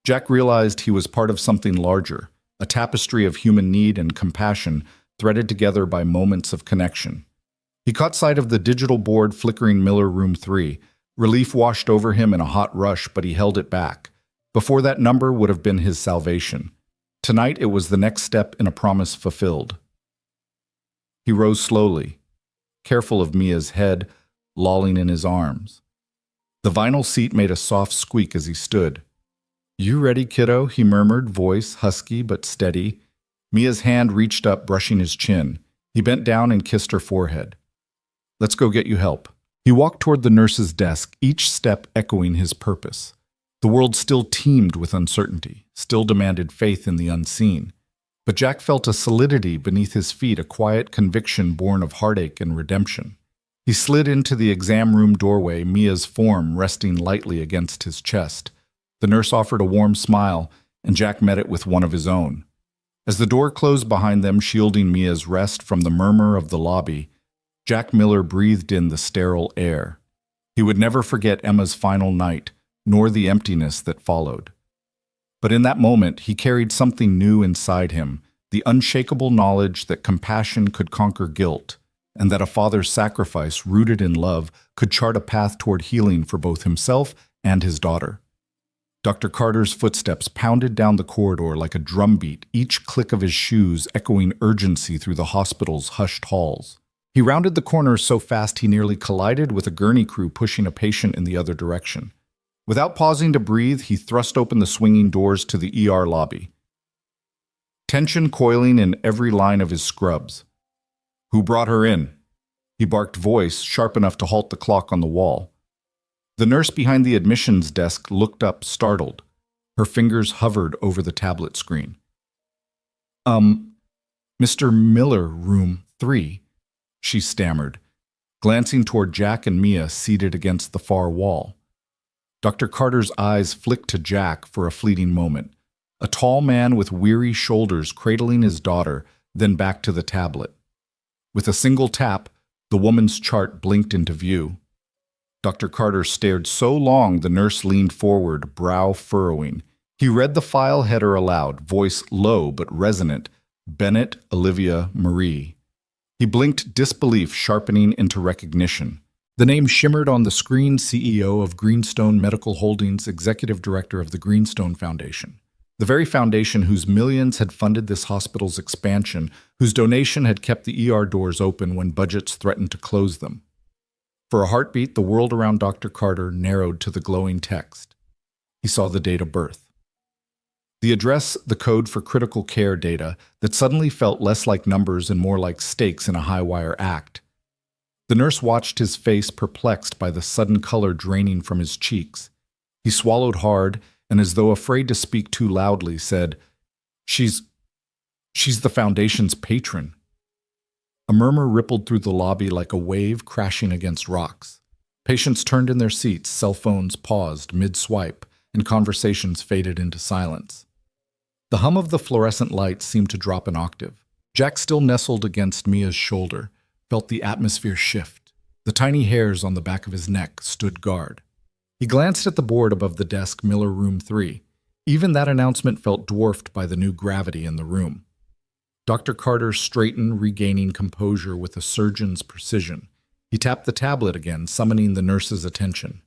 Jack realized he was part of something larger, a tapestry of human need and compassion threaded together by moments of connection. He caught sight of the digital board flickering Miller Room 3. Relief washed over him in a hot rush, but he held it back. Before that number would have been his salvation. Tonight it was the next step in a promise fulfilled. He rose slowly, careful of Mia's head lolling in his arms. The vinyl seat made a soft squeak as he stood. "You ready, kiddo?" he murmured, voice husky but steady. Mia's hand reached up, brushing his chin. He bent down and kissed her forehead. "Let's go get you help." He walked toward the nurse's desk, each step echoing his purpose. The world still teemed with uncertainty, still demanded faith in the unseen. But Jack felt a solidity beneath his feet, a quiet conviction born of heartache and redemption. He slid into the exam room doorway, Mia's form resting lightly against his chest. The nurse offered a warm smile, and Jack met it with one of his own. As the door closed behind them, shielding Mia's rest from the murmur of the lobby, Jack Miller breathed in the sterile air. He would never forget Emma's final night, nor the emptiness that followed. But in that moment, he carried something new inside him, the unshakable knowledge that compassion could conquer guilt, and that a father's sacrifice rooted in love could chart a path toward healing for both himself and his daughter. Dr. Carter's footsteps pounded down the corridor like a drumbeat, each click of his shoes echoing urgency through the hospital's hushed halls. He rounded the corner so fast he nearly collided with a gurney crew pushing a patient in the other direction. Without pausing to breathe, he thrust open the swinging doors to the ER lobby, tension coiling in every line of his scrubs. "Who brought her in?" He barked, voice sharp enough to halt the clock on the wall. The nurse behind the admissions desk looked up, startled. Her fingers hovered over the tablet screen. Mr. Miller, room 3, she stammered, glancing toward Jack and Mia seated against the far wall. Dr. Carter's eyes flicked to Jack for a fleeting moment, a tall man with weary shoulders cradling his daughter, then back to the tablet. With a single tap, the woman's chart blinked into view. Dr. Carter stared so long the nurse leaned forward, brow furrowing. He read the file header aloud, voice low but resonant, Bennett Olivia Marie. He blinked, disbelief sharpening into recognition. The name shimmered on the screen, CEO of Greenstone Medical Holdings, executive director of the Greenstone Foundation. The very foundation whose millions had funded this hospital's expansion, whose donation had kept the ER doors open when budgets threatened to close them. For a heartbeat, the world around Dr. Carter narrowed to the glowing text. He saw the date of birth. The address, the code for critical care data that suddenly felt less like numbers and more like stakes in a high-wire act. The nurse watched his face, perplexed by the sudden color draining from his cheeks. He swallowed hard and, as though afraid to speak too loudly, said, She's the Foundation's patron." A murmur rippled through the lobby like a wave crashing against rocks. Patients turned in their seats, cell phones paused mid-swipe, and conversations faded into silence. The hum of the fluorescent lights seemed to drop an octave. Jack, still nestled against Mia's shoulder, felt the atmosphere shift. The tiny hairs on the back of his neck stood guard. He glanced at the board above the desk, Miller Room 3. Even that announcement felt dwarfed by the new gravity in the room. Dr. Carter straightened, regaining composure with a surgeon's precision. He tapped the tablet again, summoning the nurse's attention.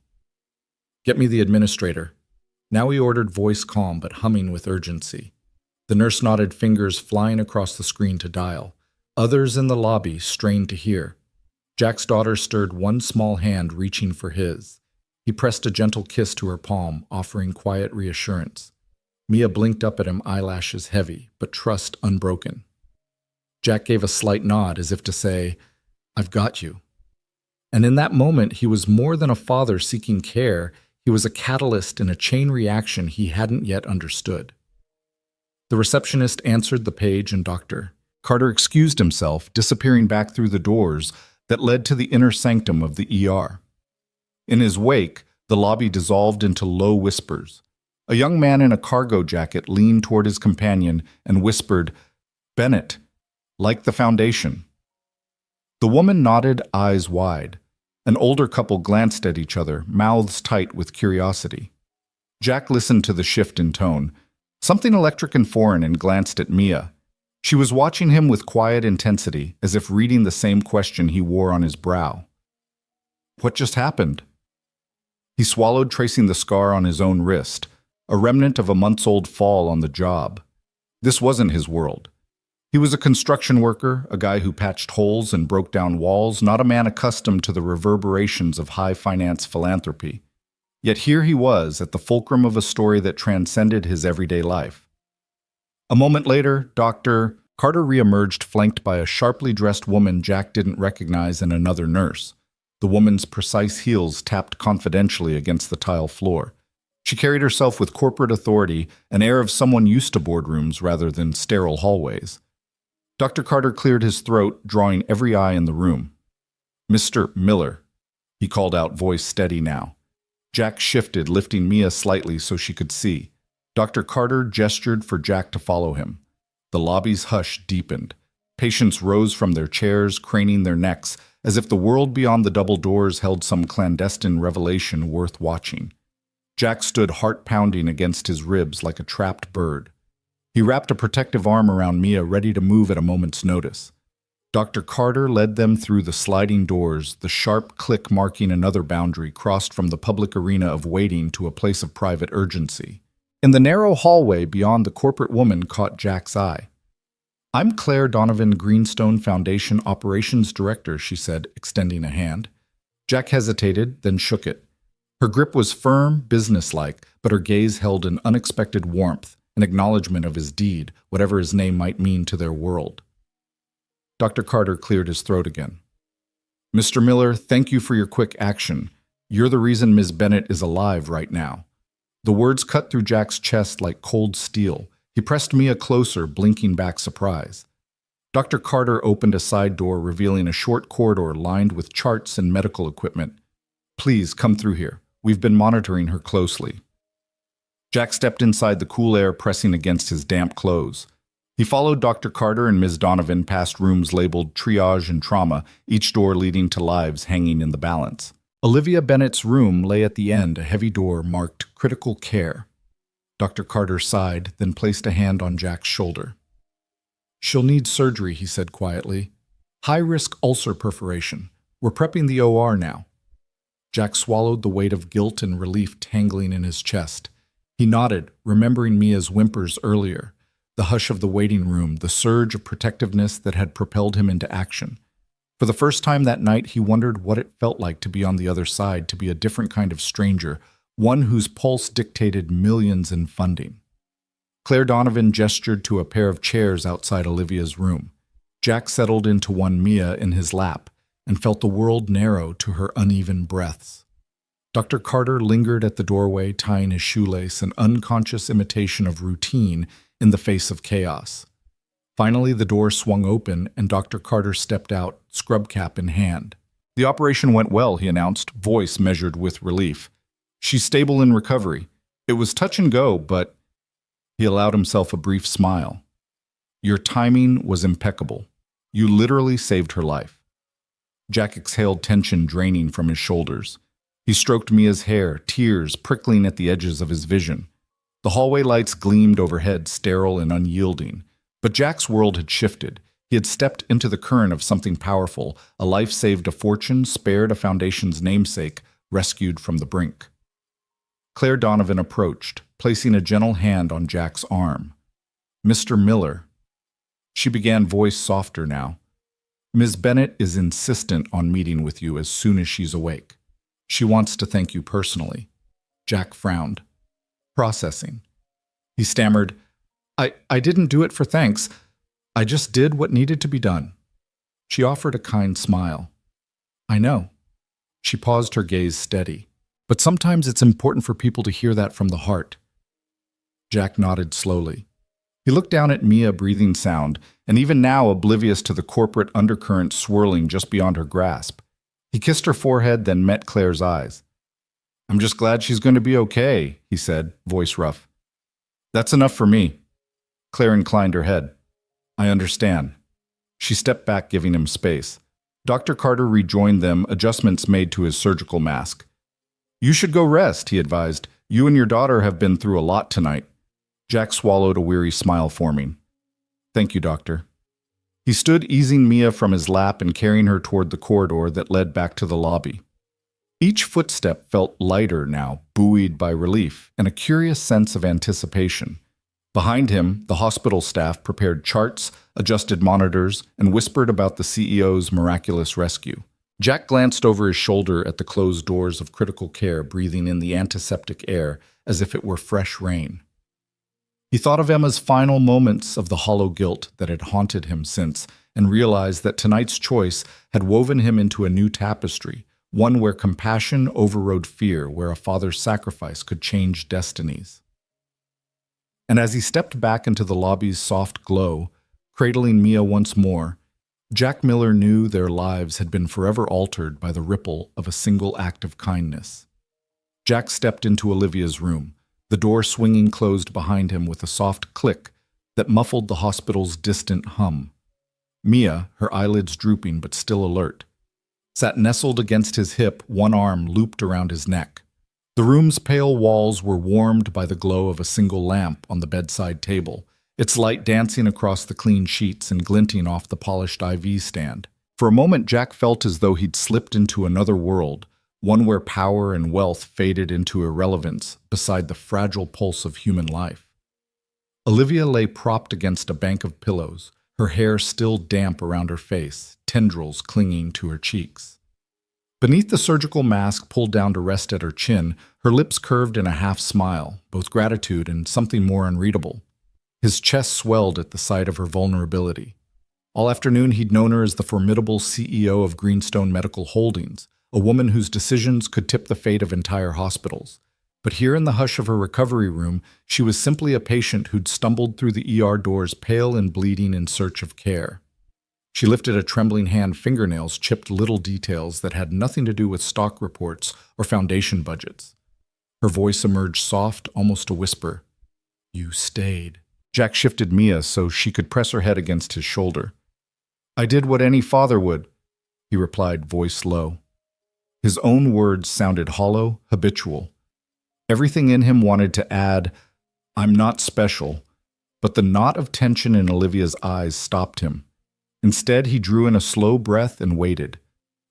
"Get me the administrator." Now he ordered, voice calm but humming with urgency. The nurse nodded, fingers flying across the screen to dial. Others in the lobby strained to hear. Jack's daughter stirred one small hand, reaching for his. He pressed a gentle kiss to her palm, offering quiet reassurance. Mia blinked up at him, eyelashes heavy, but trust unbroken. Jack gave a slight nod, as if to say, "I've got you." And in that moment, he was more than a father seeking care. He was a catalyst in a chain reaction he hadn't yet understood. The receptionist answered the page, and Dr. Carter excused himself, disappearing back through the doors that led to the inner sanctum of the ER. In his wake, the lobby dissolved into low whispers. A young man in a cargo jacket leaned toward his companion and whispered, "Bennett, like the Foundation." The woman nodded, eyes wide. An older couple glanced at each other, mouths tight with curiosity. Jack listened to the shift in tone, something electric and foreign, and glanced at Mia. She was watching him with quiet intensity, as if reading the same question he wore on his brow. "What just happened?" He swallowed, tracing the scar on his own wrist, a remnant of a months-old fall on the job. This wasn't his world. He was a construction worker, a guy who patched holes and broke down walls, not a man accustomed to the reverberations of high-finance philanthropy. Yet here he was, at the fulcrum of a story that transcended his everyday life. A moment later, Dr. Carter reemerged, flanked by a sharply dressed woman Jack didn't recognize and another nurse. The woman's precise heels tapped confidentially against the tile floor. She carried herself with corporate authority, an air of someone used to boardrooms rather than sterile hallways. Dr. Carter cleared his throat, drawing every eye in the room. "Mr. Miller," he called out, voice steady now. Jack shifted, lifting Mia slightly so she could see. Dr. Carter gestured for Jack to follow him. The lobby's hush deepened. Patients rose from their chairs, craning their necks, as if the world beyond the double doors held some clandestine revelation worth watching. Jack stood heart-pounding against his ribs like a trapped bird. He wrapped a protective arm around Mia, ready to move at a moment's notice. Dr. Carter led them through the sliding doors, the sharp click marking another boundary crossed from the public arena of waiting to a place of private urgency. In the narrow hallway beyond, the corporate woman caught Jack's eye. "I'm Claire Donovan, Greenstone Foundation Operations Director," she said, extending a hand. Jack hesitated, then shook it. Her grip was firm, businesslike, but her gaze held an unexpected warmth, an acknowledgement of his deed, whatever his name might mean to their world. Dr. Carter cleared his throat again. "Mr. Miller, thank you for your quick action. You're the reason Ms. Bennett is alive right now." The words cut through Jack's chest like cold steel. He pressed Mia closer, blinking back surprise. Dr. Carter opened a side door, revealing a short corridor lined with charts and medical equipment. "Please, come through here. We've been monitoring her closely." Jack stepped inside, the cool air pressing against his damp clothes. He followed Dr. Carter and Ms. Donovan past rooms labeled triage and trauma, each door leading to lives hanging in the balance. Olivia Bennett's room lay at the end, a heavy door marked critical care. Dr. Carter sighed, then placed a hand on Jack's shoulder. "She'll need surgery," he said quietly. "High-risk ulcer perforation. We're prepping the OR now." Jack swallowed, the weight of guilt and relief tangling in his chest. He nodded, remembering Mia's whimpers earlier, the hush of the waiting room, the surge of protectiveness that had propelled him into action. For the first time that night, he wondered what it felt like to be on the other side, to be a different kind of stranger, one whose pulse dictated millions in funding. Claire Donovan gestured to a pair of chairs outside Olivia's room. Jack settled into one, Mia in his lap, and felt the world narrow to her uneven breaths. Dr. Carter lingered at the doorway, tying his shoelace, an unconscious imitation of routine in the face of chaos. Finally, the door swung open, and Dr. Carter stepped out, scrub cap in hand. "The operation went well," he announced, voice measured with relief. "She's stable in recovery. It was touch and go, but—" He allowed himself a brief smile. "Your timing was impeccable. You literally saved her life." Jack exhaled, tension draining from his shoulders. He stroked Mia's hair, tears prickling at the edges of his vision. The hallway lights gleamed overhead, sterile and unyielding. But Jack's world had shifted. He had stepped into the current of something powerful, a life saved, a fortune spared, a foundation's namesake, rescued from the brink. Claire Donovan approached, placing a gentle hand on Jack's arm. "Mr. Miller." She began, voice softer now. "Ms. Bennett is insistent on meeting with you as soon as she's awake. She wants to thank you personally." Jack frowned. Processing. He stammered, I didn't do it for thanks. I just did what needed to be done." She offered a kind smile. "I know." She paused, her gaze steady. "But sometimes it's important for people to hear that from the heart." Jack nodded slowly. He looked down at Mia, breathing sound, and even now oblivious to the corporate undercurrent swirling just beyond her grasp. He kissed her forehead, then met Claire's eyes. "I'm just glad she's going to be okay," he said, voice rough. "That's enough for me." Claire inclined her head. "I understand." She stepped back, giving him space. Dr. Carter rejoined them, adjustments made to his surgical mask. "You should go rest," he advised. "You and your daughter have been through a lot tonight." Jack swallowed, a weary smile forming. "Thank you, Doctor." He stood, easing Mia from his lap and carrying her toward the corridor that led back to the lobby. Each footstep felt lighter now, buoyed by relief and a curious sense of anticipation. Behind him, the hospital staff prepared charts, adjusted monitors, and whispered about the CEO's miraculous rescue. Jack glanced over his shoulder at the closed doors of critical care, breathing in the antiseptic air as if it were fresh rain. He thought of Emma's final moments, of the hollow guilt that had haunted him since, and realized that tonight's choice had woven him into a new tapestry, one where compassion overrode fear, where a father's sacrifice could change destinies. And as he stepped back into the lobby's soft glow, cradling Mia once more, Jack Miller knew their lives had been forever altered by the ripple of a single act of kindness. Jack stepped into Olivia's room, the door swinging closed behind him with a soft click that muffled the hospital's distant hum. Mia, her eyelids drooping but still alert, sat nestled against his hip, one arm looped around his neck. The room's pale walls were warmed by the glow of a single lamp on the bedside table, its light dancing across the clean sheets and glinting off the polished IV stand. For a moment, Jack felt as though he'd slipped into another world, one where power and wealth faded into irrelevance beside the fragile pulse of human life. Olivia lay propped against a bank of pillows, her hair still damp around her face, tendrils clinging to her cheeks. Beneath the surgical mask pulled down to rest at her chin, her lips curved in a half smile, both gratitude and something more unreadable. His chest swelled at the sight of her vulnerability. All afternoon he'd known her as the formidable CEO of Greenstone Medical Holdings, a woman whose decisions could tip the fate of entire hospitals. But here in the hush of her recovery room, she was simply a patient who'd stumbled through the ER doors pale and bleeding in search of care. She lifted a trembling hand, fingernails chipped little details that had nothing to do with stock reports or foundation budgets. Her voice emerged soft, almost a whisper. "You stayed." Jack shifted Mia so she could press her head against his shoulder. "I did what any father would," he replied, voice low. His own words sounded hollow, habitual. Everything in him wanted to add, "I'm not special," but the knot of tension in Olivia's eyes stopped him. Instead, he drew in a slow breath and waited.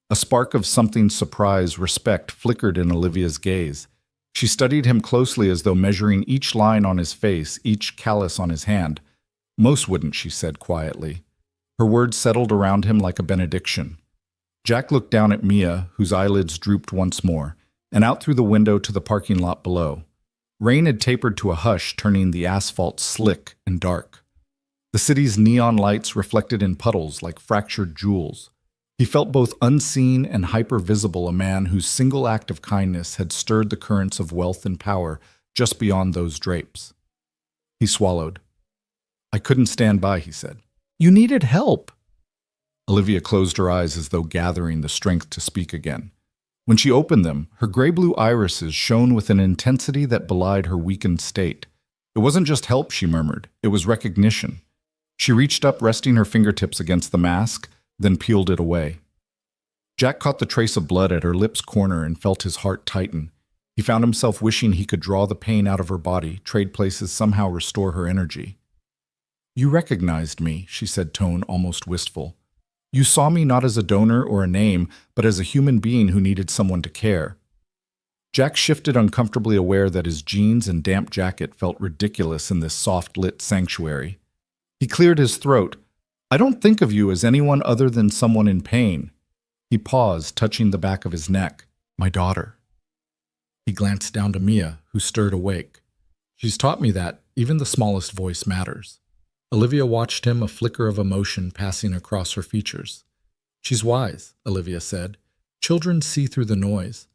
A spark of something surprise, respect flickered in Olivia's gaze. She studied him closely as though measuring each line on his face, each callus on his hand. "Most wouldn't," she said quietly. Her words settled around him like a benediction. Jack looked down at Mia, whose eyelids drooped once more, and out through the window to the parking lot below. Rain had tapered to a hush, turning the asphalt slick and dark. The city's neon lights reflected in puddles like fractured jewels. He felt both unseen and hyper-visible, a man whose single act of kindness had stirred the currents of wealth and power just beyond those drapes. He swallowed. "I couldn't stand by," he said. "You needed help." Olivia closed her eyes as though gathering the strength to speak again. When she opened them, her gray-blue irises shone with an intensity that belied her weakened state. "It wasn't just help," she murmured. "It was recognition." She reached up, resting her fingertips against the mask, then peeled it away. Jack caught the trace of blood at her lips' corner and felt his heart tighten. He found himself wishing he could draw the pain out of her body, trade places, somehow restore her energy. "You recognized me," she said, tone almost wistful. "You saw me not as a donor or a name, but as a human being who needed someone to care." Jack shifted, uncomfortably aware that his jeans and damp jacket felt ridiculous in this soft-lit sanctuary. He cleared his throat. "I don't think of you as anyone other than someone in pain." He paused, touching the back of his neck. "My daughter." He glanced down to Mia, who stirred awake. "She's taught me that even the smallest voice matters." Olivia watched him, a flicker of emotion passing across her features. "She's wise," Olivia said. "Children see through the noise."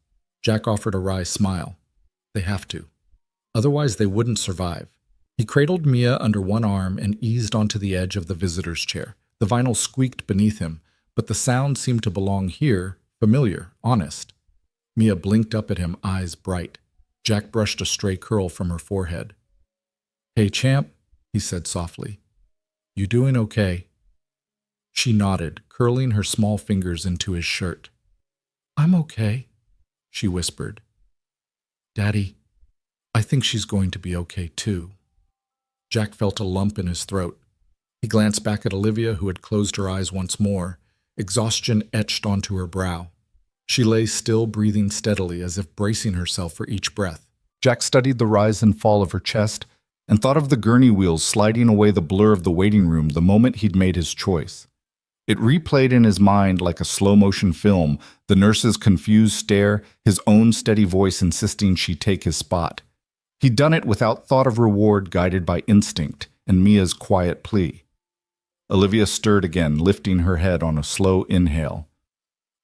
Jack offered a wry smile. "They have to. Otherwise they wouldn't survive." He cradled Mia under one arm and eased onto the edge of the visitor's chair. The vinyl squeaked beneath him, but the sound seemed to belong here, familiar, honest. Mia blinked up at him, eyes bright. Jack brushed a stray curl from her forehead. "Hey, champ," he said softly. "You doing okay?" She nodded, curling her small fingers into his shirt. "I'm okay," she whispered. "Daddy, I think she's going to be okay too." Jack felt a lump in his throat. He glanced back at Olivia, who had closed her eyes once more, exhaustion etched onto her brow. She lay still, breathing steadily, as if bracing herself for each breath. Jack studied the rise and fall of her chest and thought of the gurney wheels sliding away the blur of the waiting room the moment he'd made his choice. It replayed in his mind like a slow-motion film, the nurse's confused stare, his own steady voice insisting she take his spot. He'd done it without thought of reward, guided by instinct, and Mia's quiet plea. Olivia stirred again, lifting her head on a slow inhale.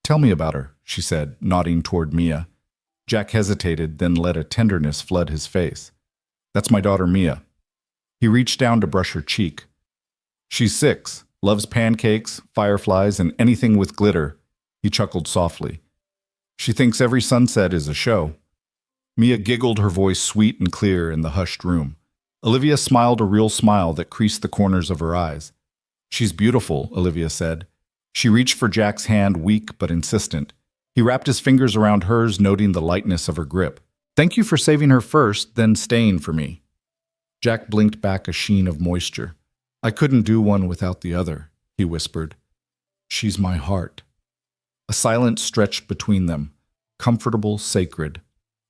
Tell me about her, she said, nodding toward Mia. Jack hesitated, then let a tenderness flood his face. That's my daughter Mia. He reached down to brush her cheek. She's 6, loves pancakes, fireflies, and anything with glitter. He chuckled softly. She thinks every sunset is a show. Mia giggled, her voice sweet and clear in the hushed room. Olivia smiled a real smile that creased the corners of her eyes. She's beautiful, Olivia said. She reached for Jack's hand, weak but insistent. He wrapped his fingers around hers, noting the lightness of her grip. Thank you for saving her first, then staying for me. Jack blinked back a sheen of moisture. I couldn't do one without the other, he whispered. She's my heart. A silence stretched between them, comfortable, sacred.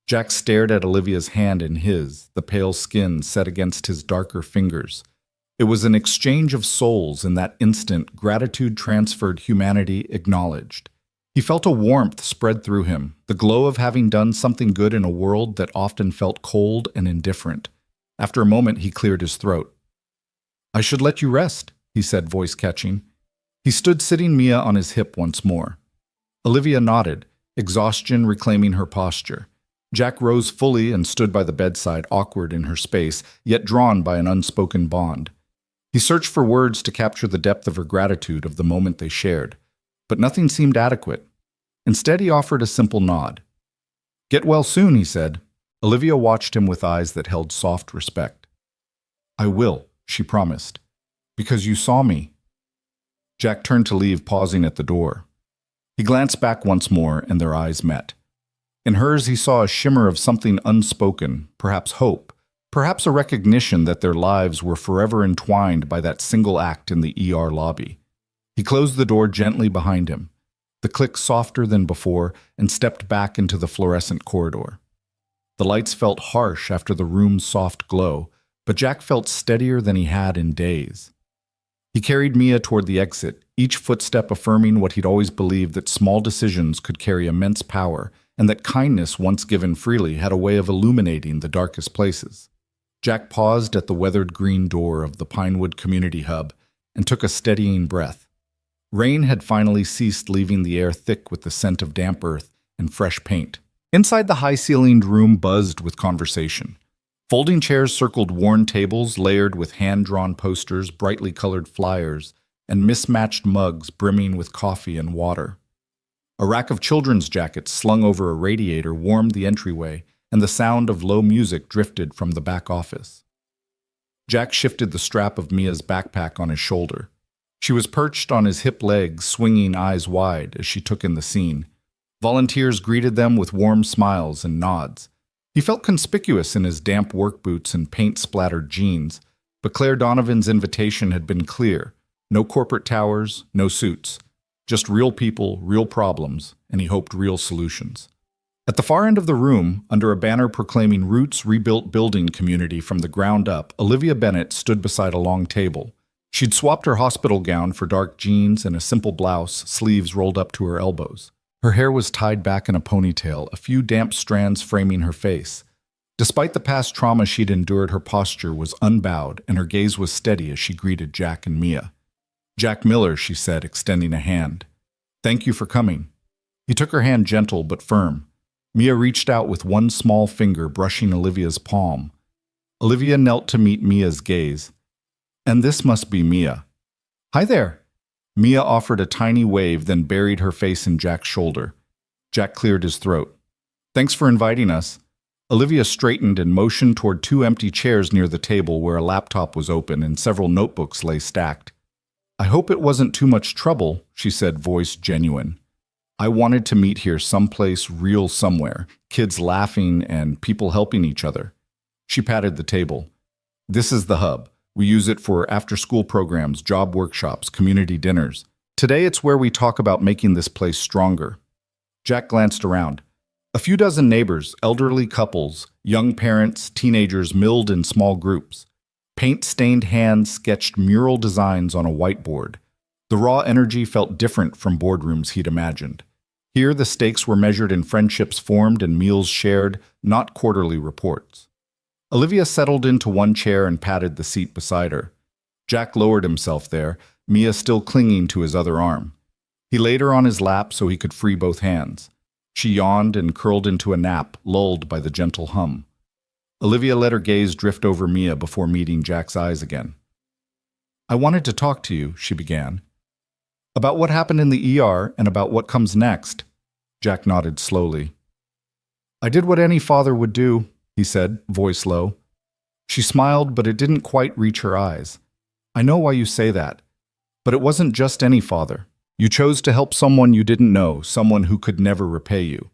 Jack stared at Olivia's hand in his, the pale skin set against his darker fingers. It was an exchange of souls in that instant, gratitude transferred, humanity acknowledged. He felt a warmth spread through him, the glow of having done something good in a world that often felt cold and indifferent. After a moment, he cleared his throat. I should let you rest, he said, voice catching. He stood sitting Mia on his hip once more. Olivia nodded, exhaustion reclaiming her posture. Jack rose fully and stood by the bedside, awkward in her space, yet drawn by an unspoken bond. He searched for words to capture the depth of her gratitude of the moment they shared, but nothing seemed adequate. Instead, he offered a simple nod. Get well soon, he said. Olivia watched him with eyes that held soft respect. I will, she promised, because you saw me. Jack turned to leave, pausing at the door. He glanced back once more, and their eyes met. In hers, he saw a shimmer of something unspoken, perhaps hope, perhaps a recognition that their lives were forever entwined by that single act in the ER lobby. He closed the door gently behind him, the click softer than before, and stepped back into the fluorescent corridor. The lights felt harsh after the room's soft glow, but Jack felt steadier than he had in days. He carried Mia toward the exit, each footstep affirming what he'd always believed, that small decisions could carry immense power, and that kindness, once given freely, had a way of illuminating the darkest places. Jack paused at the weathered green door of the Pinewood Community Hub and took a steadying breath. Rain had finally ceased, leaving the air thick with the scent of damp earth and fresh paint. Inside, the high-ceilinged room buzzed with conversation. Folding chairs circled worn tables layered with hand-drawn posters, brightly colored flyers, and mismatched mugs brimming with coffee and water. A rack of children's jackets slung over a radiator warmed the entryway, and the sound of low music drifted from the back office. Jack shifted the strap of Mia's backpack on his shoulder. She was perched on his hip legs, swinging eyes wide as she took in the scene. Volunteers greeted them with warm smiles and nods. He felt conspicuous in his damp work boots and paint-splattered jeans, but Claire Donovan's invitation had been clear. No corporate towers, no suits. Just real people, real problems, and he hoped real solutions. At the far end of the room, under a banner proclaiming Roots Rebuilt Building Community from the ground up, Olivia Bennett stood beside a long table. She'd swapped her hospital gown for dark jeans and a simple blouse, sleeves rolled up to her elbows. Her hair was tied back in a ponytail, a few damp strands framing her face. Despite the past trauma she'd endured, her posture was unbowed, and her gaze was steady as she greeted Jack and Mia. Jack Miller, she said, extending a hand. Thank you for coming. He took her hand, gentle but firm. Mia reached out with one small finger brushing Olivia's palm. Olivia knelt to meet Mia's gaze. And this must be Mia. Hi there. Mia offered a tiny wave, then buried her face in Jack's shoulder. Jack cleared his throat. Thanks for inviting us. Olivia straightened and motioned toward 2 empty chairs near the table where a laptop was open and several notebooks lay stacked. I hope it wasn't too much trouble, she said, voice genuine. I wanted to meet here someplace real somewhere, kids laughing and people helping each other. She patted the table. This is the hub. We use it for after-school programs, job workshops, community dinners. Today it's where we talk about making this place stronger. Jack glanced around. A few dozen neighbors, elderly couples, young parents, teenagers milled in small groups. Paint-stained hands sketched mural designs on a whiteboard. The raw energy felt different from boardrooms he'd imagined. Here, the stakes were measured in friendships formed and meals shared, not quarterly reports. Olivia settled into one chair and patted the seat beside her. Jack lowered himself there, Mia still clinging to his other arm. He laid her on his lap so he could free both hands. She yawned and curled into a nap, lulled by the gentle hum. Olivia let her gaze drift over Mia before meeting Jack's eyes again. "I wanted to talk to you," she began. "About what happened in the ER and about what comes next." Jack nodded slowly. "I did what any father would do," he said, voice low. She smiled, but it didn't quite reach her eyes. "I know why you say that. But it wasn't just any father. You chose to help someone you didn't know, someone who could never repay you.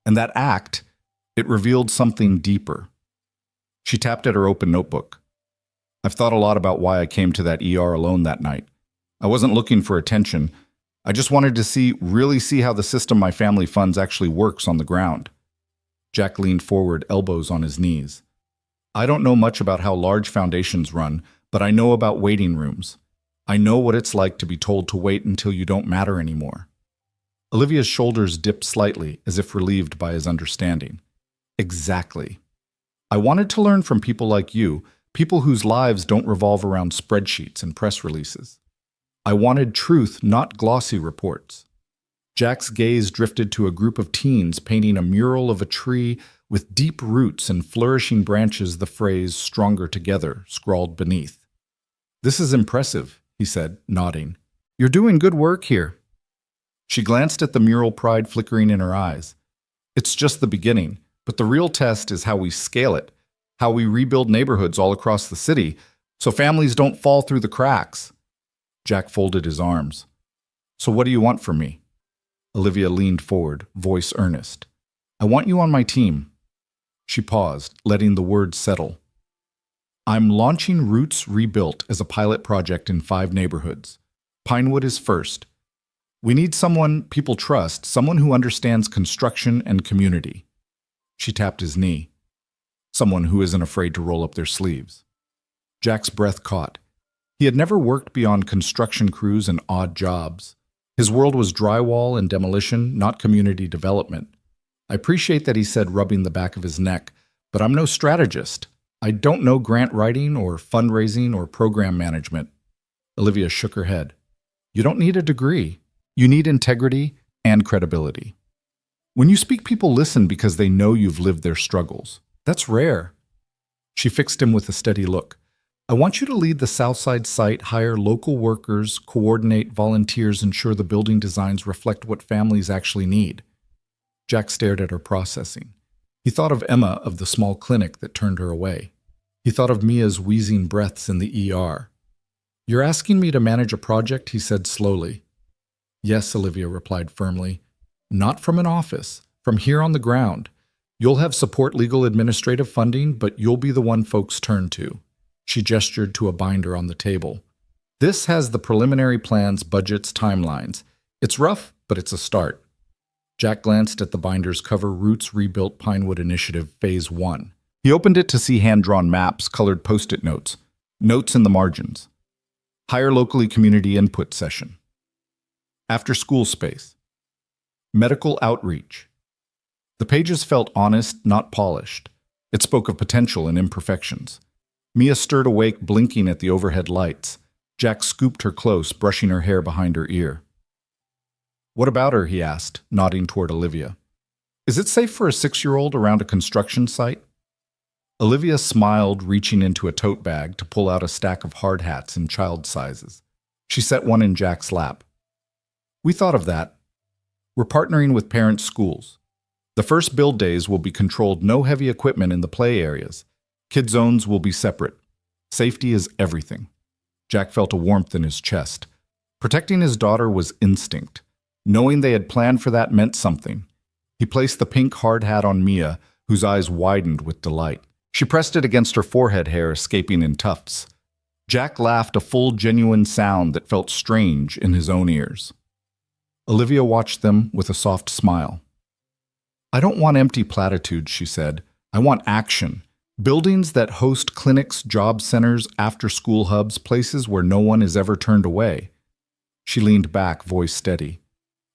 And that act, it revealed something deeper." She tapped at her open notebook. "I've thought a lot about why I came to that ER alone that night. I wasn't looking for attention. I just wanted to really see how the system my family funds actually works on the ground." Jack leaned forward, elbows on his knees. "I don't know much about how large foundations run, but I know about waiting rooms. I know what it's like to be told to wait until you don't matter anymore." Olivia's shoulders dipped slightly, as if relieved by his understanding. "Exactly. I wanted to learn from people like you, people whose lives don't revolve around spreadsheets and press releases. I wanted truth, not glossy reports." Jack's gaze drifted to a group of teens painting a mural of a tree with deep roots and flourishing branches, the phrase "stronger together" scrawled beneath. "This is impressive," he said, nodding. "You're doing good work here." She glanced at the mural, pride flickering in her eyes. "It's just the beginning, but the real test is how we scale it, how we rebuild neighborhoods all across the city, so families don't fall through the cracks." Jack folded his arms. "So what do you want from me?" Olivia leaned forward, voice earnest. "I want you on my team." She paused, letting the words settle. "I'm launching Roots Rebuilt as a pilot project in 5 neighborhoods. Pinewood is first. We need someone people trust, someone who understands construction and community." She tapped his knee. "Someone who isn't afraid to roll up their sleeves." Jack's breath caught. He had never worked beyond construction crews and odd jobs. His world was drywall and demolition, not community development. "I appreciate that," he said, rubbing the back of his neck, "but I'm no strategist. I don't know grant writing or fundraising or program management." Olivia shook her head. "You don't need a degree. You need integrity and credibility. When you speak, people listen because they know you've lived their struggles. That's rare." She fixed him with a steady look. "I want you to lead the Southside site, hire local workers, coordinate volunteers, ensure the building designs reflect what families actually need." Jack stared at her, processing. He thought of Emma of the small clinic that turned her away. He thought of Mia's wheezing breaths in the ER. "You're asking me to manage a project?" he said slowly. "Yes," Olivia replied firmly. "Not from an office, from here on the ground. You'll have support, legal, administrative funding, but you'll be the one folks turn to." She gestured to a binder on the table. "This has the preliminary plans, budgets, timelines. It's rough, but it's a start." Jack glanced at the binder's cover, Roots Rebuilt Pinewood Initiative, Phase 1. He opened it to see hand-drawn maps, colored post-it notes, notes in the margins. Hire locally, community input session. After-school space. Medical outreach. The pages felt honest, not polished. It spoke of potential and imperfections. Mia stirred awake, blinking at the overhead lights. Jack scooped her close, brushing her hair behind her ear. "What about her?" he asked, nodding toward Olivia. "Is it safe for a 6-year-old around a construction site?" Olivia smiled, reaching into a tote bag to pull out a stack of hard hats in child sizes. She set one in Jack's lap. "We thought of that. We're partnering with parents' schools. The first build days will be controlled, no heavy equipment in the play areas. Kid zones will be separate. Safety is everything." Jack felt a warmth in his chest. Protecting his daughter was instinct. Knowing they had planned for that meant something. He placed the pink hard hat on Mia, whose eyes widened with delight. She pressed it against her forehead, hair escaping in tufts. Jack laughed, a full, genuine sound that felt strange in his own ears. Olivia watched them with a soft smile. "I don't want empty platitudes," she said. "I want action. Buildings that host clinics, job centers, after-school hubs, places where no one is ever turned away." She leaned back, voice steady.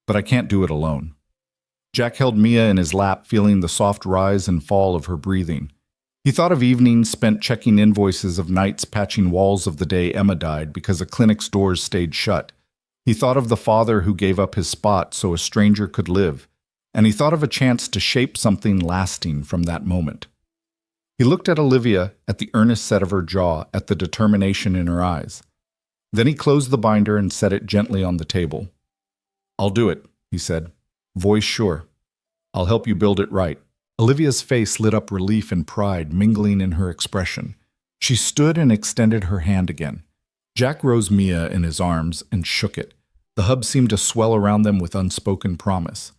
"But I can't do it alone." Jack held Mia in his lap, feeling the soft rise and fall of her breathing. He thought of evenings spent checking invoices, of nights patching walls of the day Emma died because a clinic's doors stayed shut. He thought of the father who gave up his spot so a stranger could live, and he thought of a chance to shape something lasting from that moment. He looked at Olivia, at the earnest set of her jaw, at the determination in her eyes. Then he closed the binder and set it gently on the table. "I'll do it," he said, voice sure. "I'll help you build it right." Olivia's face lit up relief and pride mingling in her expression. She stood and extended her hand again. Jack rose Mia in his arms and shook it. The hub seemed to swell around them with unspoken promise.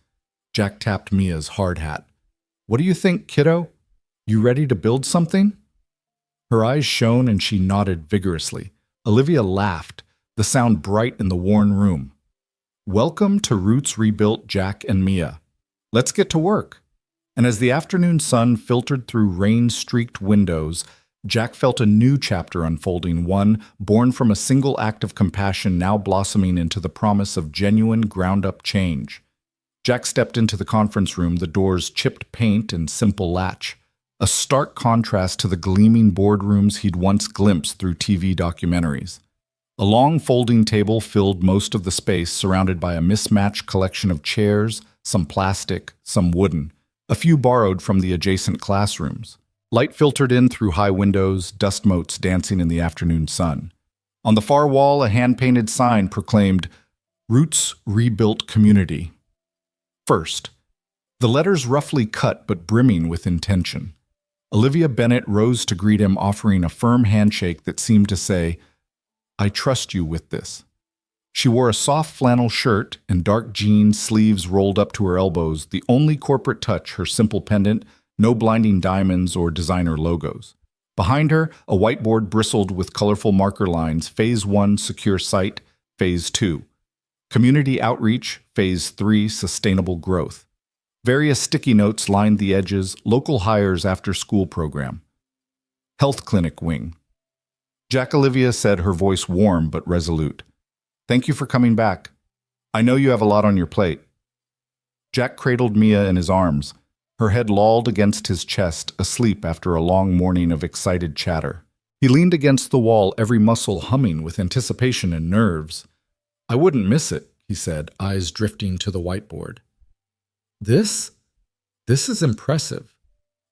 Jack tapped Mia's hard hat. "What do you think, kiddo? You ready to build something?" Her eyes shone and she nodded vigorously. Olivia laughed, the sound bright in the worn room. "Welcome to Roots Rebuilt, Jack and Mia. Let's get to work." And as the afternoon sun filtered through rain-streaked windows, Jack felt a new chapter unfolding, one born from a single act of compassion now blossoming into the promise of genuine ground-up change. Jack stepped into the conference room, the door's chipped paint and simple latch, a stark contrast to the gleaming boardrooms he'd once glimpsed through TV documentaries. A long folding table filled most of the space, surrounded by a mismatched collection of chairs, some plastic, some wooden, a few borrowed from the adjacent classrooms. Light filtered in through high windows, dust motes dancing in the afternoon sun. On the far wall, a hand-painted sign proclaimed, "Roots Rebuilt Community." First, the letters roughly cut but brimming with intention. Olivia Bennett rose to greet him, offering a firm handshake that seemed to say, "I trust you with this." She wore a soft flannel shirt and dark jeans, sleeves rolled up to her elbows, the only corporate touch her simple pendant, no blinding diamonds or designer logos. Behind her, a whiteboard bristled with colorful marker lines, Phase 1, Secure Site, Phase 2. Community Outreach, Phase 3, Sustainable Growth. Various sticky notes lined the edges, local hires after school program. Health Clinic Wing. Jack, Olivia said, her voice warm but resolute. "Thank you for coming back. I know you have a lot on your plate." Jack cradled Mia in his arms, her head lolled against his chest, asleep after a long morning of excited chatter. He leaned against the wall, every muscle humming with anticipation and nerves. "I wouldn't miss it," he said, eyes drifting to the whiteboard. This is impressive."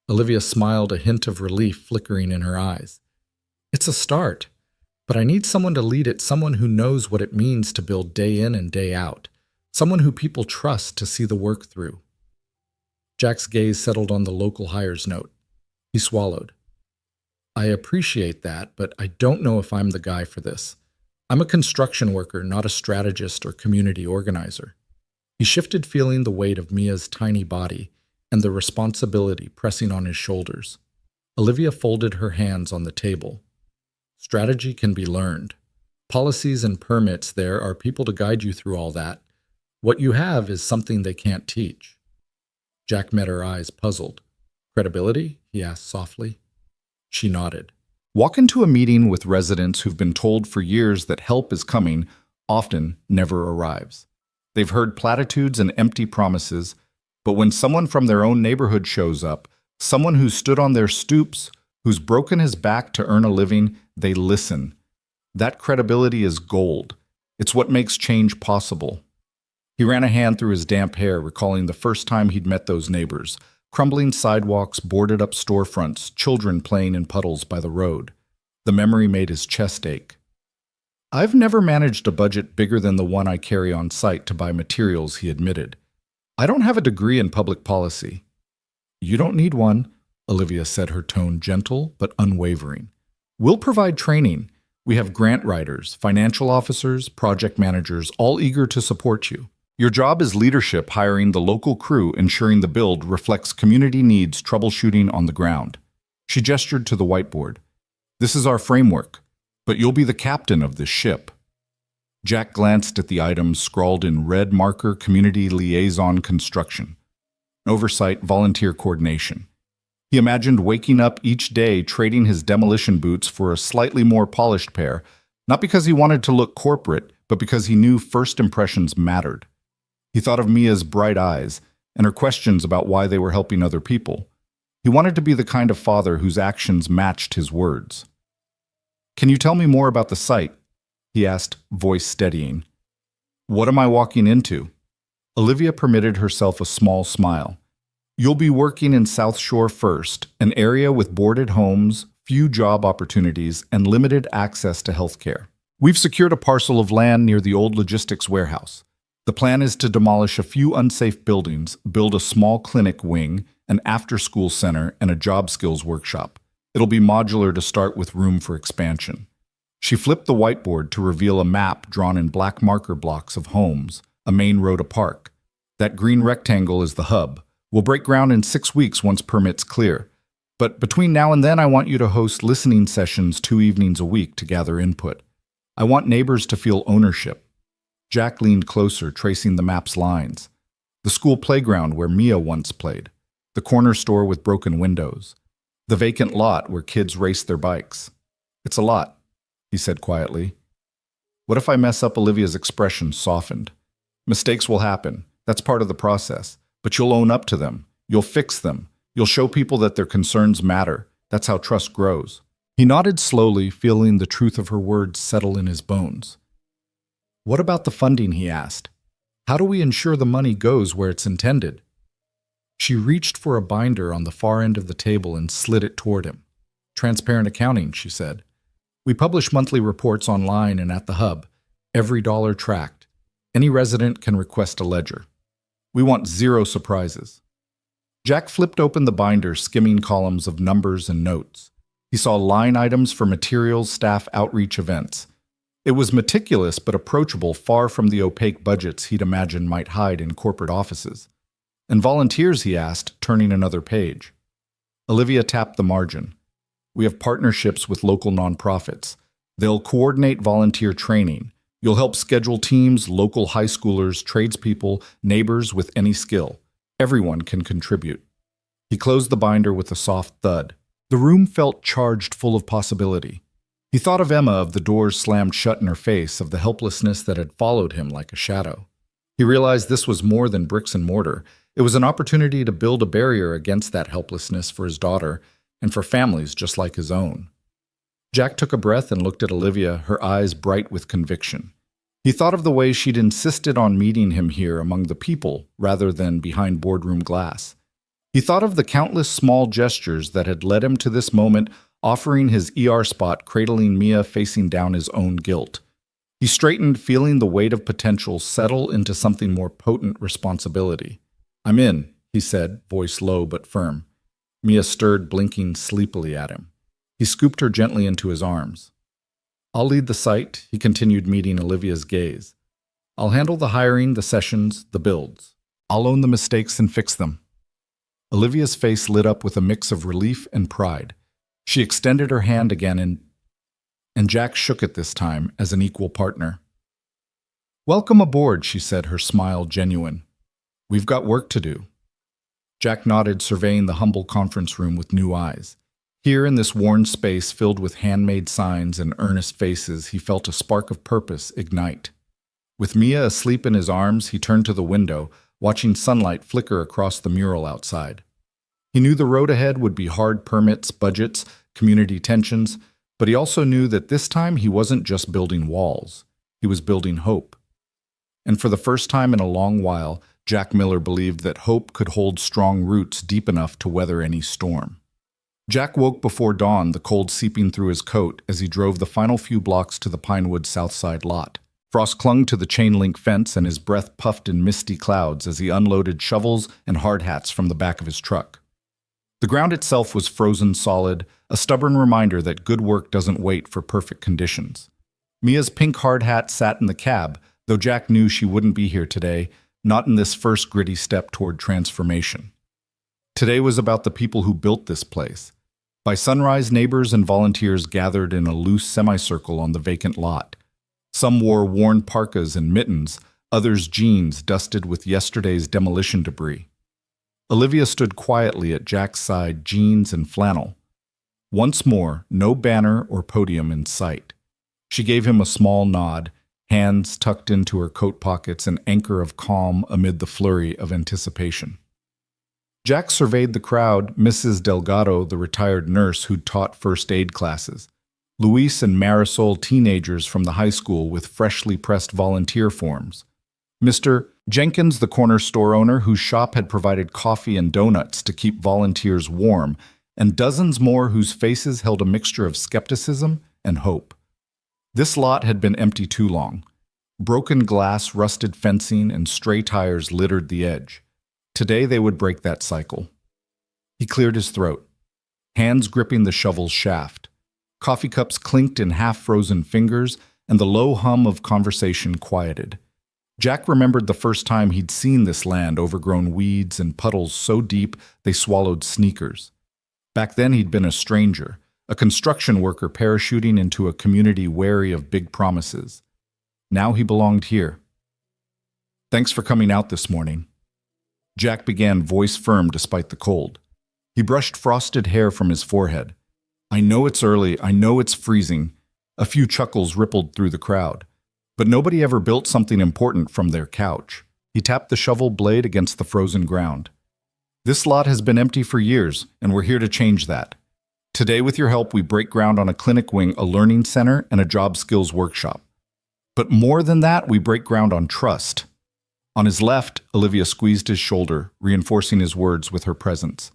Olivia smiled, a hint of relief flickering in her eyes. "It's a start, but I need someone to lead it, someone who knows what it means to build day in and day out, someone who people trust to see the work through." Jack's gaze settled on the local hires note. He swallowed. "I appreciate that, but I don't know if I'm the guy for this. I'm a construction worker, not a strategist or community organizer." He shifted, feeling the weight of Mia's tiny body and the responsibility pressing on his shoulders. Olivia folded her hands on the table. "Strategy can be learned. Policies and permits, there are people to guide you through all that. What you have is something they can't teach." Jack met her eyes, puzzled. "Credibility?" he asked softly. She nodded. Walk into a meeting with residents who've been told for years that help is coming, often never arrives. They've heard platitudes and empty promises, but when someone from their own neighborhood shows up, someone who's stood on their stoops, who's broken his back to earn a living, they listen. That credibility is gold. It's what makes change possible. He ran a hand through his damp hair, recalling the first time he'd met those neighbors. Crumbling sidewalks, boarded-up storefronts, children playing in puddles by the road. The memory made his chest ache. "I've never managed a budget bigger than the one I carry on site to buy materials," he admitted. "I don't have a degree in public policy." "You don't need one," Olivia said, her tone gentle but unwavering. "We'll provide training. We have grant writers, financial officers, project managers, all eager to support you. Your job is leadership, hiring the local crew, ensuring the build reflects community needs, troubleshooting on the ground." She gestured to the whiteboard. "This is our framework, but you'll be the captain of this ship." Jack glanced at the items scrawled in red marker: Community Liaison Construction. Oversight, volunteer coordination. He imagined waking up each day trading his demolition boots for a slightly more polished pair, not because he wanted to look corporate, but because he knew first impressions mattered. He thought of Mia's bright eyes and her questions about why they were helping other people. He wanted to be the kind of father whose actions matched his words. "Can you tell me more about the site?" he asked, voice steadying. What am I walking into? Olivia permitted herself a small smile. You'll be working in South Shore first, an area with boarded homes, few job opportunities, and limited access to health care. We've secured a parcel of land near the old logistics warehouse. The plan is to demolish a few unsafe buildings, build a small clinic wing, an after-school center, and a job skills workshop. It'll be modular to start with room for expansion. She flipped the whiteboard to reveal a map drawn in black marker blocks of homes, a main road, a park. That green rectangle is the hub. We'll break ground in 6 weeks once permits clear. But between now and then, I want you to host listening sessions 2 evenings a week to gather input. I want neighbors to feel ownership. Jack leaned closer, tracing the map's lines. The school playground where Mia once played. The corner store with broken windows. The vacant lot where kids race their bikes. It's a lot, he said quietly. What if I mess up? Olivia's expression softened. Mistakes will happen. That's part of the process. But you'll own up to them. You'll fix them. You'll show people that their concerns matter. That's how trust grows. He nodded slowly, feeling the truth of her words settle in his bones. What about the funding? He asked. How do we ensure the money goes where it's intended? She reached for a binder on the far end of the table and slid it toward him. Transparent accounting, she said. We publish monthly reports online and at the hub. Every dollar tracked. Any resident can request a ledger. We want 0 surprises. Jack flipped open the binder, skimming columns of numbers and notes. He saw line items for materials, staff, outreach events. It was meticulous but approachable, far from the opaque budgets he'd imagined might hide in corporate offices. And volunteers, he asked, turning another page. Olivia tapped the margin. We have partnerships with local nonprofits. They'll coordinate volunteer training. You'll help schedule teams, local high schoolers, tradespeople, neighbors with any skill. Everyone can contribute. He closed the binder with a soft thud. The room felt charged, full of possibility. He thought of Emma, of the doors slammed shut in her face, of the helplessness that had followed him like a shadow. He realized this was more than bricks and mortar. It was an opportunity to build a barrier against that helplessness for his daughter and for families just like his own. Jack took a breath and looked at Olivia, her eyes bright with conviction. He thought of the way she'd insisted on meeting him here among the people rather than behind boardroom glass. He thought of the countless small gestures that had led him to this moment, offering his ER spot, cradling Mia, facing down his own guilt. He straightened, feeling the weight of potential settle into something more potent responsibility. I'm in, he said, voice low but firm. Mia stirred, blinking sleepily at him. He scooped her gently into his arms. I'll lead the site, he continued, meeting Olivia's gaze. I'll handle the hiring, the sessions, the builds. I'll own the mistakes and fix them. Olivia's face lit up with a mix of relief and pride. She extended her hand again and Jack shook it this time as an equal partner. Welcome aboard, she said, her smile genuine. We've got work to do. Jack nodded, surveying the humble conference room with new eyes. Here in this worn space filled with handmade signs and earnest faces, he felt a spark of purpose ignite. With Mia asleep in his arms, he turned to the window, watching sunlight flicker across the mural outside. He knew the road ahead would be hard: permits, budgets, community tensions, but he also knew that this time he wasn't just building walls. He was building hope. And for the first time in a long while, Jack Miller believed that hope could hold strong roots deep enough to weather any storm. Jack woke before dawn, the cold seeping through his coat as he drove the final few blocks to the Pinewood Southside lot. Frost clung to the chain-link fence and his breath puffed in misty clouds as he unloaded shovels and hard hats from the back of his truck. The ground itself was frozen solid, a stubborn reminder that good work doesn't wait for perfect conditions. Mia's pink hard hat sat in the cab, though Jack knew she wouldn't be here today, not in this first gritty step toward transformation. Today was about the people who built this place. By sunrise, neighbors and volunteers gathered in a loose semicircle on the vacant lot. Some wore worn parkas and mittens, others jeans dusted with yesterday's demolition debris. Olivia stood quietly at Jack's side, jeans and flannel. Once more, no banner or podium in sight. She gave him a small nod, hands tucked into her coat pockets, an anchor of calm amid the flurry of anticipation. Jack surveyed the crowd, Mrs. Delgado, the retired nurse who'd taught first aid classes, Luis and Marisol, teenagers from the high school with freshly pressed volunteer forms, Mr. Jenkins, the corner store owner whose shop had provided coffee and donuts to keep volunteers warm, and dozens more whose faces held a mixture of skepticism and hope. This lot had been empty too long. Broken glass, rusted fencing, and stray tires littered the edge. Today they would break that cycle. He cleared his throat, hands gripping the shovel's shaft. Coffee cups clinked in half-frozen fingers, and the low hum of conversation quieted. Jack remembered the first time he'd seen this land, overgrown weeds and puddles so deep they swallowed sneakers. Back then he'd been a stranger, a construction worker parachuting into a community wary of big promises. Now he belonged here. "Thanks for coming out this morning." Jack began, voice firm despite the cold. He brushed frosted hair from his forehead. "I know it's early, I know it's freezing." A few chuckles rippled through the crowd. But nobody ever built something important from their couch. He tapped the shovel blade against the frozen ground. "This lot has been empty for years, and we're here to change that. Today, with your help, we break ground on a clinic wing, a learning center, and a job skills workshop. But more than that, we break ground on trust." On his left, Olivia squeezed his shoulder, reinforcing his words with her presence.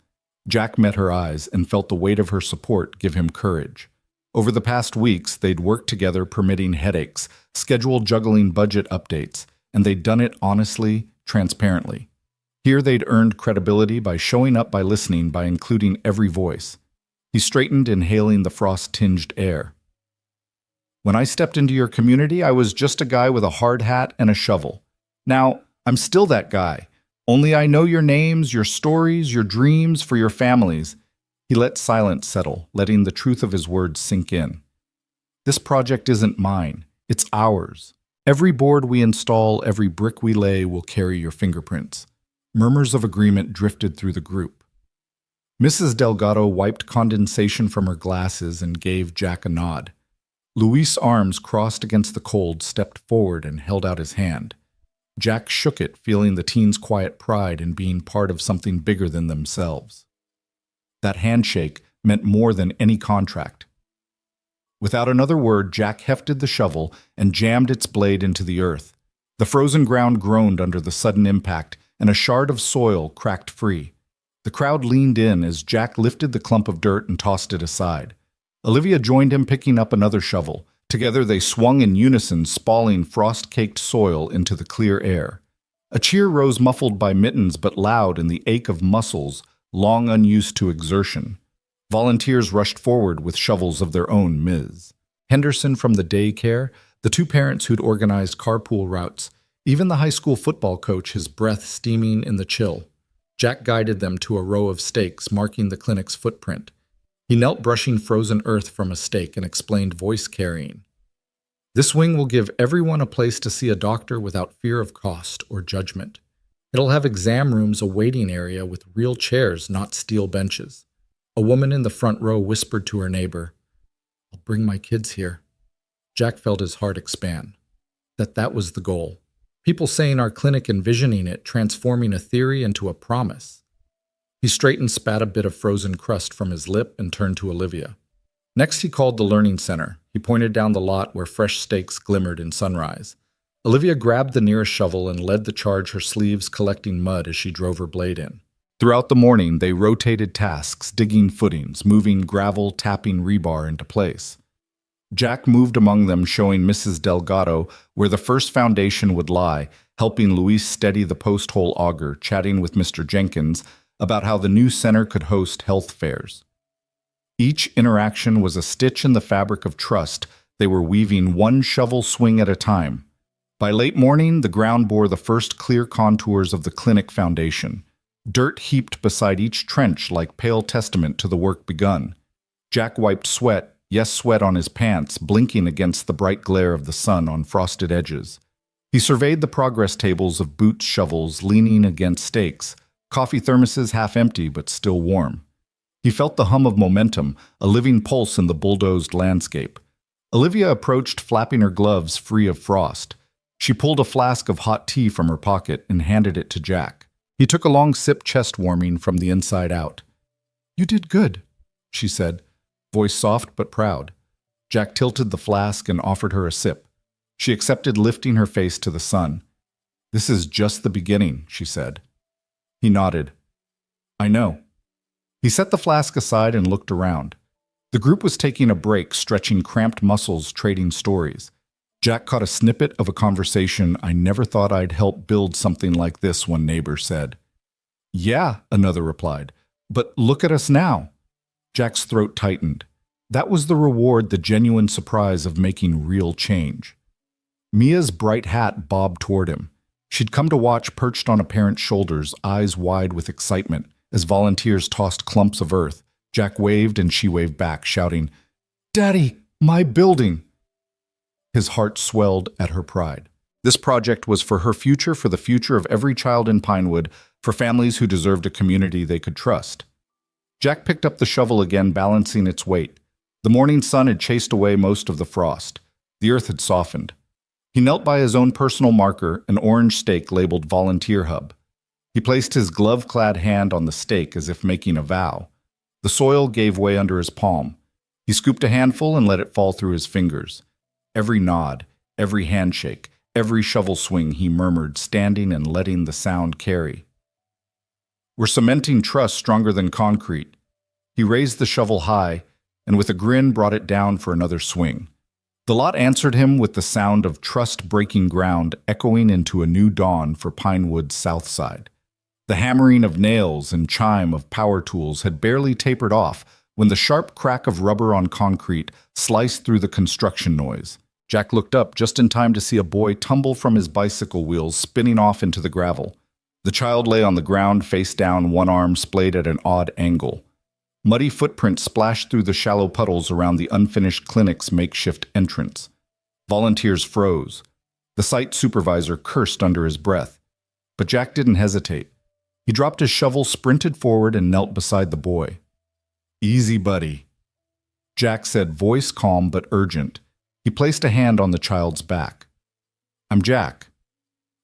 Jack met her eyes and felt the weight of her support give him courage. Over the past weeks, they'd worked together permitting headaches, scheduled juggling budget updates, and they'd done it honestly, transparently. Here they'd earned credibility by showing up, by listening, by including every voice. He straightened, inhaling the frost-tinged air. "When I stepped into your community, I was just a guy with a hard hat and a shovel. Now, I'm still that guy. Only I know your names, your stories, your dreams for your families." He let silence settle, letting the truth of his words sink in. "This project isn't mine. It's ours. Every board we install, every brick we lay will carry your fingerprints." Murmurs of agreement drifted through the group. Mrs. Delgado wiped condensation from her glasses and gave Jack a nod. Luis' arms crossed against the cold, stepped forward and held out his hand. Jack shook it, feeling the teen's quiet pride in being part of something bigger than themselves. That handshake meant more than any contract. Without another word, Jack hefted the shovel and jammed its blade into the earth. The frozen ground groaned under the sudden impact, and a shard of soil cracked free. The crowd leaned in as Jack lifted the clump of dirt and tossed it aside. Olivia joined him, picking up another shovel. Together they swung in unison, spalling frost-caked soil into the clear air. A cheer rose, muffled by mittens but loud in the ache of muscles long unused to exertion. Volunteers rushed forward with shovels of their own. Ms. Henderson from the daycare, the two parents who'd organized carpool routes, even the high school football coach, his breath steaming in the chill. Jack guided them to a row of stakes marking the clinic's footprint. He knelt, brushing frozen earth from a stake, and explained, voice carrying. "This wing will give everyone a place to see a doctor without fear of cost or judgment. It'll have exam rooms, a waiting area with real chairs, not steel benches." A woman in the front row whispered to her neighbor, "I'll bring my kids here." Jack felt his heart expand. That was the goal. People saying our clinic, envisioning it, transforming a theory into a promise. He straightened, spat a bit of frozen crust from his lip, and turned to Olivia. Next he called the learning center. He pointed down the lot where fresh stakes glimmered in sunrise. Olivia grabbed the nearest shovel and led the charge, her sleeves collecting mud as she drove her blade in. Throughout the morning, they rotated tasks, digging footings, moving gravel, tapping rebar into place. Jack moved among them, showing Mrs. Delgado where the first foundation would lie, helping Luis steady the post-hole auger, chatting with Mr. Jenkins about how the new center could host health fairs. Each interaction was a stitch in the fabric of trust. They were weaving one shovel swing at a time. By late morning, the ground bore the first clear contours of the clinic foundation. Dirt heaped beside each trench like pale testament to the work begun. Jack wiped sweat, yes, sweat on his pants, blinking against the bright glare of the sun on frosted edges. He surveyed the progress tables of boot shovels leaning against stakes, coffee thermoses half empty but still warm. He felt the hum of momentum, a living pulse in the bulldozed landscape. Olivia approached, flapping her gloves free of frost. She pulled a flask of hot tea from her pocket and handed it to Jack. He took a long sip, chest warming from the inside out. "You did good," she said, voice soft but proud. Jack tilted the flask and offered her a sip. She accepted, lifting her face to the sun. This is just the beginning, she said. He nodded. I know. He set the flask aside and looked around. The group was taking a break, stretching cramped muscles, trading stories. Jack caught a snippet of a conversation. I never thought I'd help build something like this, one neighbor said. Yeah, another replied. But look at us now. Jack's throat tightened. That was the reward, the genuine surprise of making real change. Mia's bright hat bobbed toward him. She'd come to watch, perched on a parent's shoulders, eyes wide with excitement, as volunteers tossed clumps of earth. Jack waved and she waved back, shouting, Daddy, my building! His heart swelled at her pride. This project was for her future, for the future of every child in Pinewood, for families who deserved a community they could trust. Jack picked up the shovel again, balancing its weight. The morning sun had chased away most of the frost. The earth had softened. He knelt by his own personal marker, an orange stake labeled Volunteer Hub. He placed his glove-clad hand on the stake as if making a vow. The soil gave way under his palm. He scooped a handful and let it fall through his fingers. Every nod, every handshake, every shovel swing, he murmured, standing and letting the sound carry. We're cementing trust stronger than concrete. He raised the shovel high, and with a grin brought it down for another swing. The lot answered him with the sound of trust-breaking ground echoing into a new dawn for Pinewood's south side. The hammering of nails and chime of power tools had barely tapered off when the sharp crack of rubber on concrete sliced through the construction noise. Jack looked up just in time to see a boy tumble from his bicycle wheels, spinning off into the gravel. The child lay on the ground, face down, one arm splayed at an odd angle. Muddy footprints splashed through the shallow puddles around the unfinished clinic's makeshift entrance. Volunteers froze. The site supervisor cursed under his breath. But Jack didn't hesitate. He dropped his shovel, sprinted forward, and knelt beside the boy. Easy, buddy, Jack said, voice calm but urgent. He placed a hand on the child's back. I'm Jack.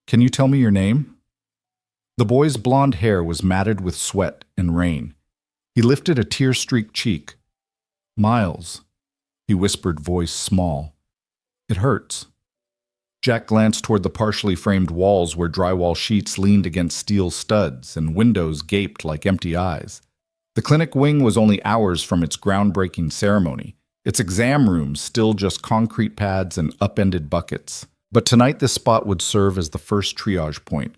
Can you tell me your name? The boy's blonde hair was matted with sweat and rain. He lifted a tear-streaked cheek. Miles, he whispered, voice small. It hurts. Jack glanced toward the partially framed walls where drywall sheets leaned against steel studs and windows gaped like empty eyes. The clinic wing was only hours from its groundbreaking ceremony, its exam rooms still just concrete pads and upended buckets. But tonight this spot would serve as the first triage point.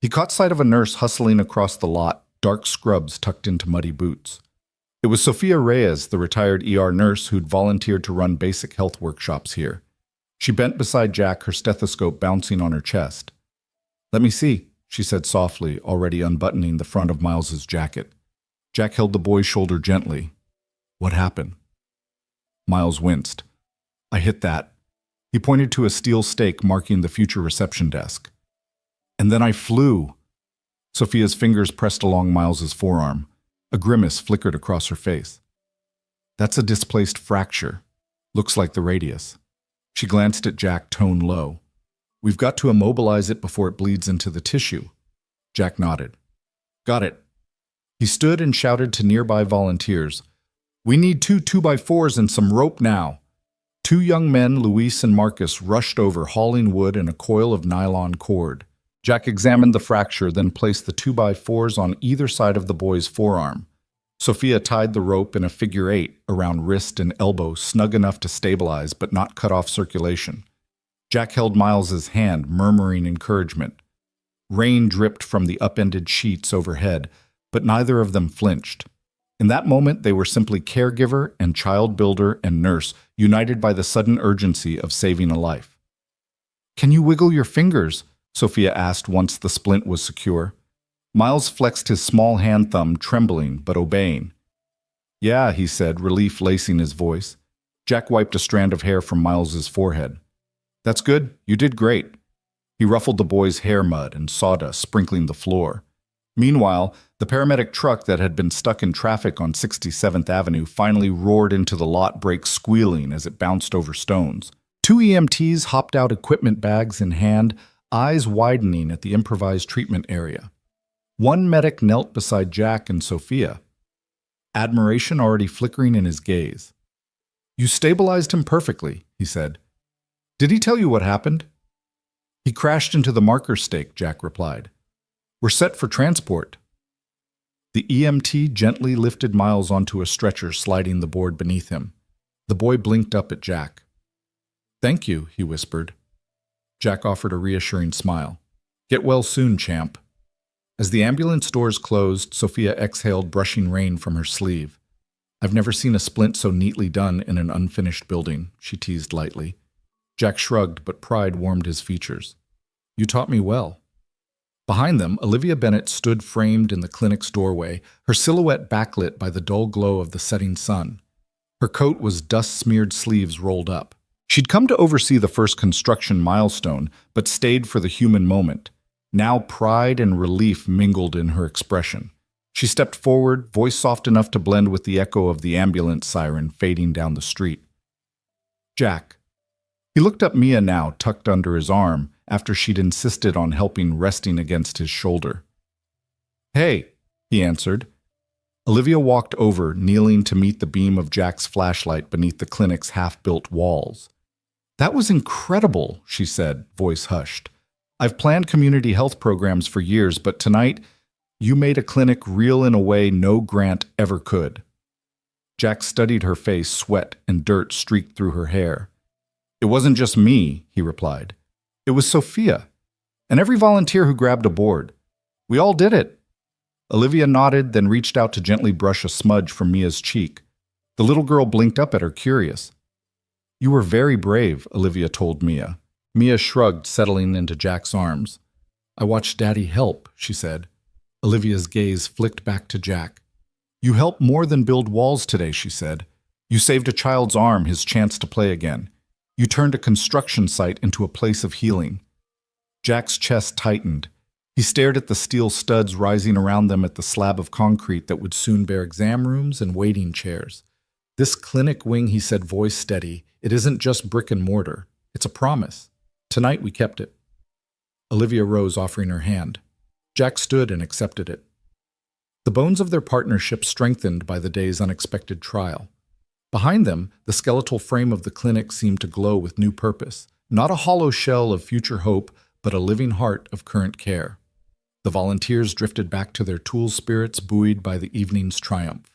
He caught sight of a nurse hustling across the lot, dark scrubs tucked into muddy boots. It was Sophia Reyes, the retired ER nurse who'd volunteered to run basic health workshops here. She bent beside Jack, her stethoscope bouncing on her chest. Let me see, she said softly, already unbuttoning the front of Miles's jacket. Jack held the boy's shoulder gently. What happened? Miles winced. I hit that. He pointed to a steel stake marking the future reception desk. And then I flew. Sophia's fingers pressed along Miles's forearm. A grimace flickered across her face. That's a displaced fracture. Looks like the radius. She glanced at Jack, tone low. We've got to immobilize it before it bleeds into the tissue. Jack nodded. Got it. He stood and shouted to nearby volunteers. We need 2 2x4s and some rope now. 2 young men, Luis and Marcus, rushed over, hauling wood and a coil of nylon cord. Jack examined the fracture, then placed the 2x4s on either side of the boy's forearm. Sophia tied the rope in a figure 8 around wrist and elbow, snug enough to stabilize but not cut off circulation. Jack held Miles's hand, murmuring encouragement. Rain dripped from the upended sheets overhead, but neither of them flinched. In that moment, they were simply caregiver and child builder and nurse, united by the sudden urgency of saving a life. Can you wiggle your fingers? Sophia asked once the splint was secure. Miles flexed his small hand thumb, trembling but obeying. Yeah, he said, relief lacing his voice. Jack wiped a strand of hair from Miles's forehead. That's good. You did great. He ruffled the boy's hair mud and sawdust, sprinkling the floor. Meanwhile, the paramedic truck that had been stuck in traffic on 67th Avenue finally roared into the lot, brakes squealing as it bounced over stones. 2 EMTs hopped out, equipment bags in hand, eyes widening at the improvised treatment area. One medic knelt beside Jack and Sophia, admiration already flickering in his gaze. You stabilized him perfectly, he said. Did he tell you what happened? He crashed into the marker stake, Jack replied. We're set for transport. The EMT gently lifted Miles onto a stretcher, sliding the board beneath him. The boy blinked up at Jack. Thank you, he whispered. Jack offered a reassuring smile. Get well soon, champ. As the ambulance doors closed, Sophia exhaled, brushing rain from her sleeve. I've never seen a splint so neatly done in an unfinished building, she teased lightly. Jack shrugged, but pride warmed his features. You taught me well. Behind them, Olivia Bennett stood framed in the clinic's doorway, her silhouette backlit by the dull glow of the setting sun. Her coat was dust-smeared sleeves rolled up. She'd come to oversee the first construction milestone, but stayed for the human moment. Now pride and relief mingled in her expression. She stepped forward, voice soft enough to blend with the echo of the ambulance siren fading down the street. Jack. He looked up Mia now, tucked under his arm, after she'd insisted on helping, resting against his shoulder. Hey, he answered. Olivia walked over, kneeling to meet the beam of Jack's flashlight beneath the clinic's half-built walls. That was incredible, she said, voice hushed. I've planned community health programs for years, but tonight, you made a clinic real in a way no grant ever could. Jack studied her face, sweat and dirt streaked through her hair. It wasn't just me, he replied. It was Sophia, and every volunteer who grabbed a board. We all did it. Olivia nodded, then reached out to gently brush a smudge from Mia's cheek. The little girl blinked up at her, curious. You were very brave, Olivia told Mia. Mia shrugged, settling into Jack's arms. I watched Daddy help, she said. Olivia's gaze flicked back to Jack. You helped more than build walls today, she said. You saved a child's arm, his chance to play again. You turned a construction site into a place of healing. Jack's chest tightened. He stared at the steel studs rising around them at the slab of concrete that would soon bear exam rooms and waiting chairs. This clinic wing, he said, voice steady, it isn't just brick and mortar. It's a promise. Tonight we kept it. Olivia rose, offering her hand. Jack stood and accepted it. The bones of their partnership strengthened by the day's unexpected trial. Behind them, the skeletal frame of the clinic seemed to glow with new purpose, not a hollow shell of future hope, but a living heart of current care. The volunteers drifted back to their tool spirits, buoyed by the evening's triumph.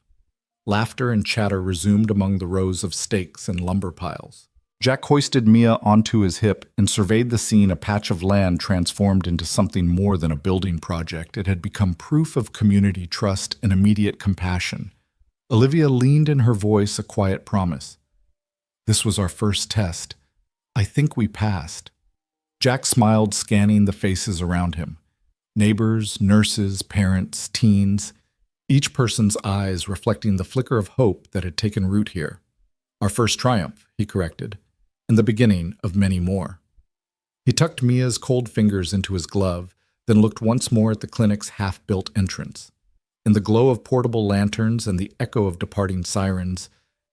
Laughter and chatter resumed among the rows of stakes and lumber piles. Jack hoisted Mia onto his hip and surveyed the scene, a patch of land transformed into something more than a building project. It had become proof of community trust and immediate compassion. Olivia leaned in her voice, a quiet promise. This was our first test. I think we passed. Jack smiled, scanning the faces around him. Neighbors, nurses, parents, teens, each person's eyes reflecting the flicker of hope that had taken root here. Our first triumph, he corrected, and the beginning of many more. He tucked Mia's cold fingers into his glove, then looked once more at the clinic's half-built entrance. In the glow of portable lanterns and the echo of departing sirens,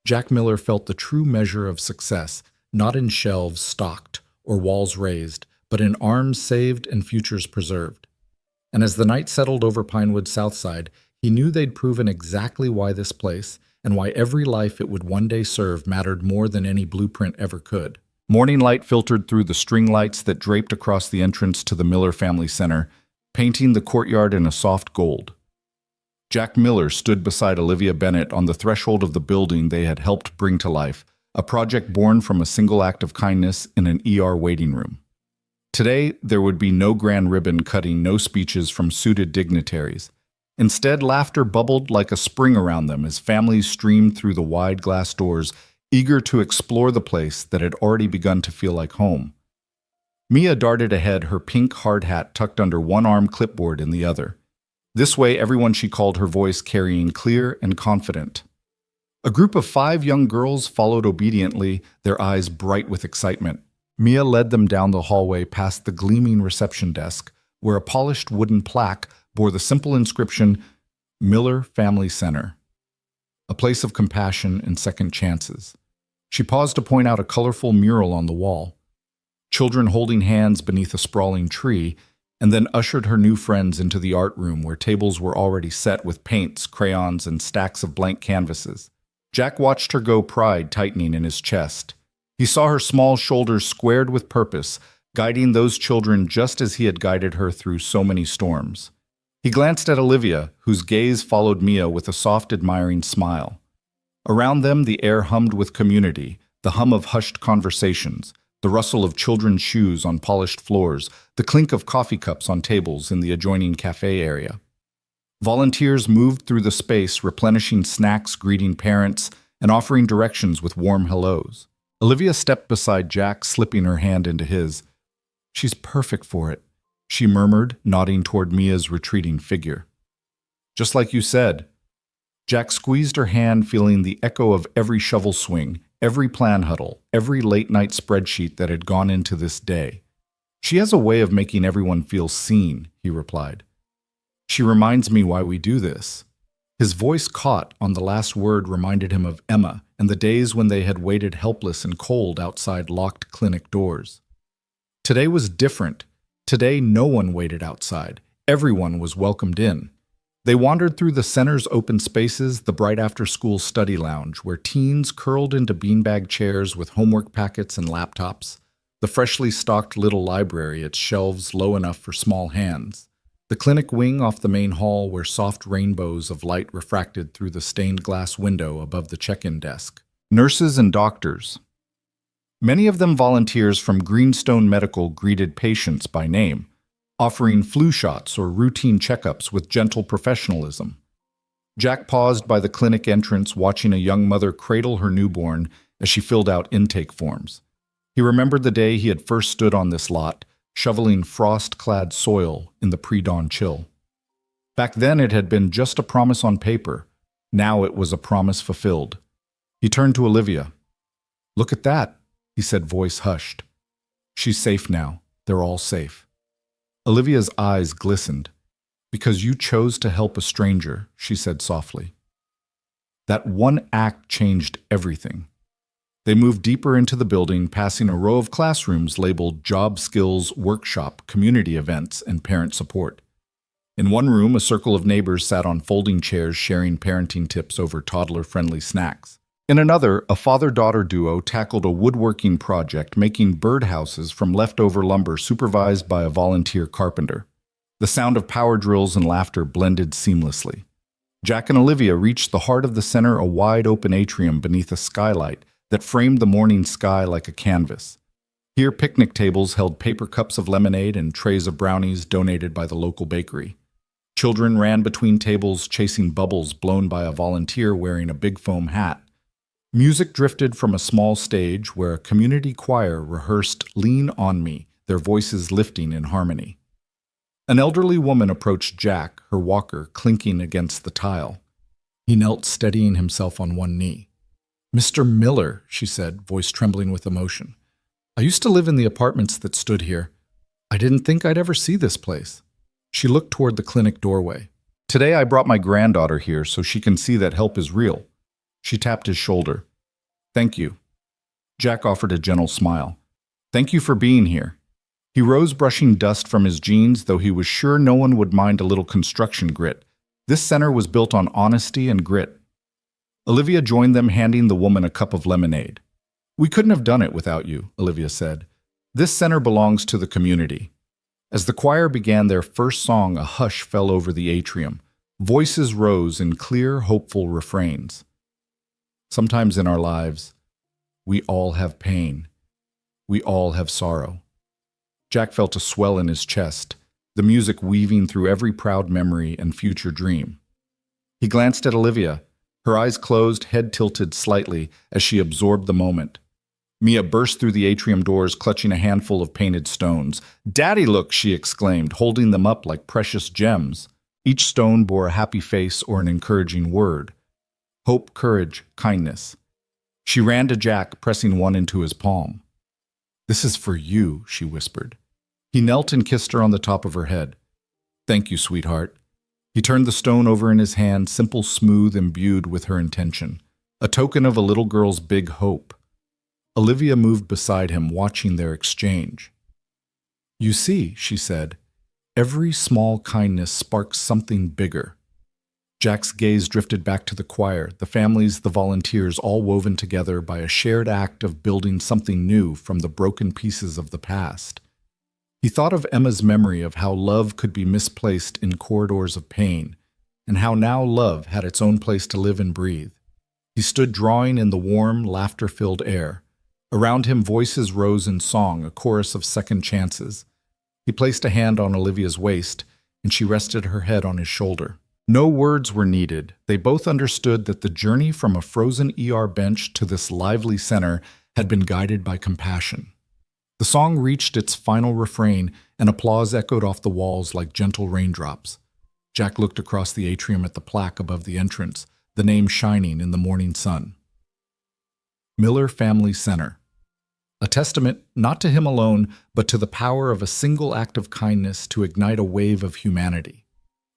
Jack Miller felt the true measure of success, not in shelves stocked or walls raised, but in arms saved and futures preserved. And as the night settled over Pinewood's south side, he knew they'd proven exactly why this place, and why every life it would one day serve, mattered more than any blueprint ever could. Morning light filtered through the string lights that draped across the entrance to the Miller Family Center, painting the courtyard in a soft gold. Jack Miller stood beside Olivia Bennett on the threshold of the building they had helped bring to life, a project born from a single act of kindness in an ER waiting room. Today, there would be no grand ribbon cutting, no speeches from suited dignitaries. Instead, laughter bubbled like a spring around them as families streamed through the wide glass doors, eager to explore the place that had already begun to feel like home. Mia darted ahead, her pink hard hat tucked under one arm, clipboard in the other. This way, everyone she called, her voice carrying clear and confident. A group of 5 young girls followed obediently, their eyes bright with excitement. Mia led them down the hallway past the gleaming reception desk, where a polished wooden plaque bore the simple inscription, Miller Family Center, a place of compassion and second chances. She paused to point out a colorful mural on the wall, children holding hands beneath a sprawling tree, and then ushered her new friends into the art room where tables were already set with paints, crayons, and stacks of blank canvases. Jack watched her go, pride tightening in his chest. He saw her small shoulders squared with purpose, guiding those children just as he had guided her through so many storms. He glanced at Olivia, whose gaze followed Mia with a soft, admiring smile. Around them, the air hummed with community, the hum of hushed conversations, the rustle of children's shoes on polished floors, the clink of coffee cups on tables in the adjoining cafe area. Volunteers moved through the space, replenishing snacks, greeting parents, and offering directions with warm hellos. Olivia stepped beside Jack, slipping her hand into his. "She's perfect for it," she murmured, nodding toward Mia's retreating figure. "Just like you said." Jack squeezed her hand, feeling the echo of every shovel swing, every plan huddle, every late-night spreadsheet that had gone into this day. "She has a way of making everyone feel seen," he replied. "She reminds me why we do this." His voice caught on the last word, reminded him of Emma and the days when they had waited helpless and cold outside locked clinic doors. Today was different. Today no one waited outside. Everyone was welcomed in. They wandered through the center's open spaces, the bright after-school study lounge, where teens curled into beanbag chairs with homework packets and laptops, the freshly stocked little library, its shelves low enough for small hands, the clinic wing off the main hall where soft rainbows of light refracted through the stained glass window above the check-in desk. Nurses and doctors. Many of them volunteers from Greenstone Medical greeted patients by name, offering flu shots or routine checkups with gentle professionalism. Jack paused by the clinic entrance, watching a young mother cradle her newborn as she filled out intake forms. He remembered the day he had first stood on this lot, shoveling frost-clad soil in the pre-dawn chill. Back then it had been just a promise on paper. Now it was a promise fulfilled. He turned to Olivia. "Look at that," he said, voice hushed. "She's safe now. They're all safe." Olivia's eyes glistened. "Because you chose to help a stranger," she said softly. That one act changed everything. They moved deeper into the building, passing a row of classrooms labeled Job Skills Workshop, Community Events, and Parent Support. In one room, a circle of neighbors sat on folding chairs sharing parenting tips over toddler-friendly snacks. In another, a father-daughter duo tackled a woodworking project, making birdhouses from leftover lumber supervised by a volunteer carpenter. The sound of power drills and laughter blended seamlessly. Jack and Olivia reached the heart of the center, a wide-open atrium beneath a skylight that framed the morning sky like a canvas. Here, picnic tables held paper cups of lemonade and trays of brownies donated by the local bakery. Children ran between tables, chasing bubbles blown by a volunteer wearing a big foam hat. Music drifted from a small stage where a community choir rehearsed "Lean on Me," their voices lifting in harmony. An elderly woman approached Jack, her walker clinking against the tile. He knelt, steadying himself on one knee. "Mr. Miller," she said, voice trembling with emotion. "I used to live in the apartments that stood here. I didn't think I'd ever see this place." She looked toward the clinic doorway. "Today I brought my granddaughter here so she can see that help is real." She tapped his shoulder. "Thank you." Jack offered a gentle smile. "Thank you for being here." He rose, brushing dust from his jeans, though he was sure no one would mind a little construction grit. This center was built on honesty and grit. Olivia joined them, handing the woman a cup of lemonade. "We couldn't have done it without you," Olivia said. "This center belongs to the community." As the choir began their first song, a hush fell over the atrium. Voices rose in clear, hopeful refrains. Sometimes in our lives, we all have pain. We all have sorrow. Jack felt a swell in his chest, the music weaving through every proud memory and future dream. He glanced at Olivia, her eyes closed, head tilted slightly as she absorbed the moment. Mia burst through the atrium doors, clutching a handful of painted stones. "Daddy, look!" she exclaimed, holding them up like precious gems. Each stone bore a happy face or an encouraging word. Hope, courage, kindness. She ran to Jack, pressing one into his palm. "This is for you," she whispered. He knelt and kissed her on the top of her head. "Thank you, sweetheart." He turned the stone over in his hand, simple, smooth, imbued with her intention, a token of a little girl's big hope. Olivia moved beside him, watching their exchange. "You see," she said, "every small kindness sparks something bigger." Jack's gaze drifted back to the choir, the families, the volunteers, all woven together by a shared act of building something new from the broken pieces of the past. He thought of Emma's memory of how love could be misplaced in corridors of pain, and how now love had its own place to live and breathe. He stood drawing in the warm, laughter-filled air. Around him voices rose in song, a chorus of second chances. He placed a hand on Olivia's waist, and she rested her head on his shoulder. No words were needed. They both understood that the journey from a frozen ER bench to this lively center had been guided by compassion. The song reached its final refrain, and applause echoed off the walls like gentle raindrops. Jack looked across the atrium at the plaque above the entrance, the name shining in the morning sun. Miller Family Center. A testament not to him alone, but to the power of a single act of kindness to ignite a wave of humanity.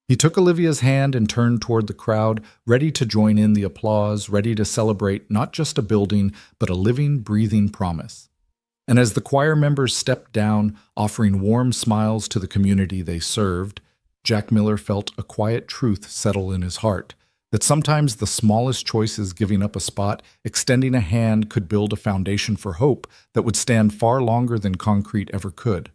He took Olivia's hand and turned toward the crowd, ready to join in the applause, ready to celebrate not just a building, but a living, breathing promise. And as the choir members stepped down, offering warm smiles to the community they served, Jack Miller felt a quiet truth settle in his heart, that sometimes the smallest choices, giving up a spot, extending a hand, could build a foundation for hope that would stand far longer than concrete ever could.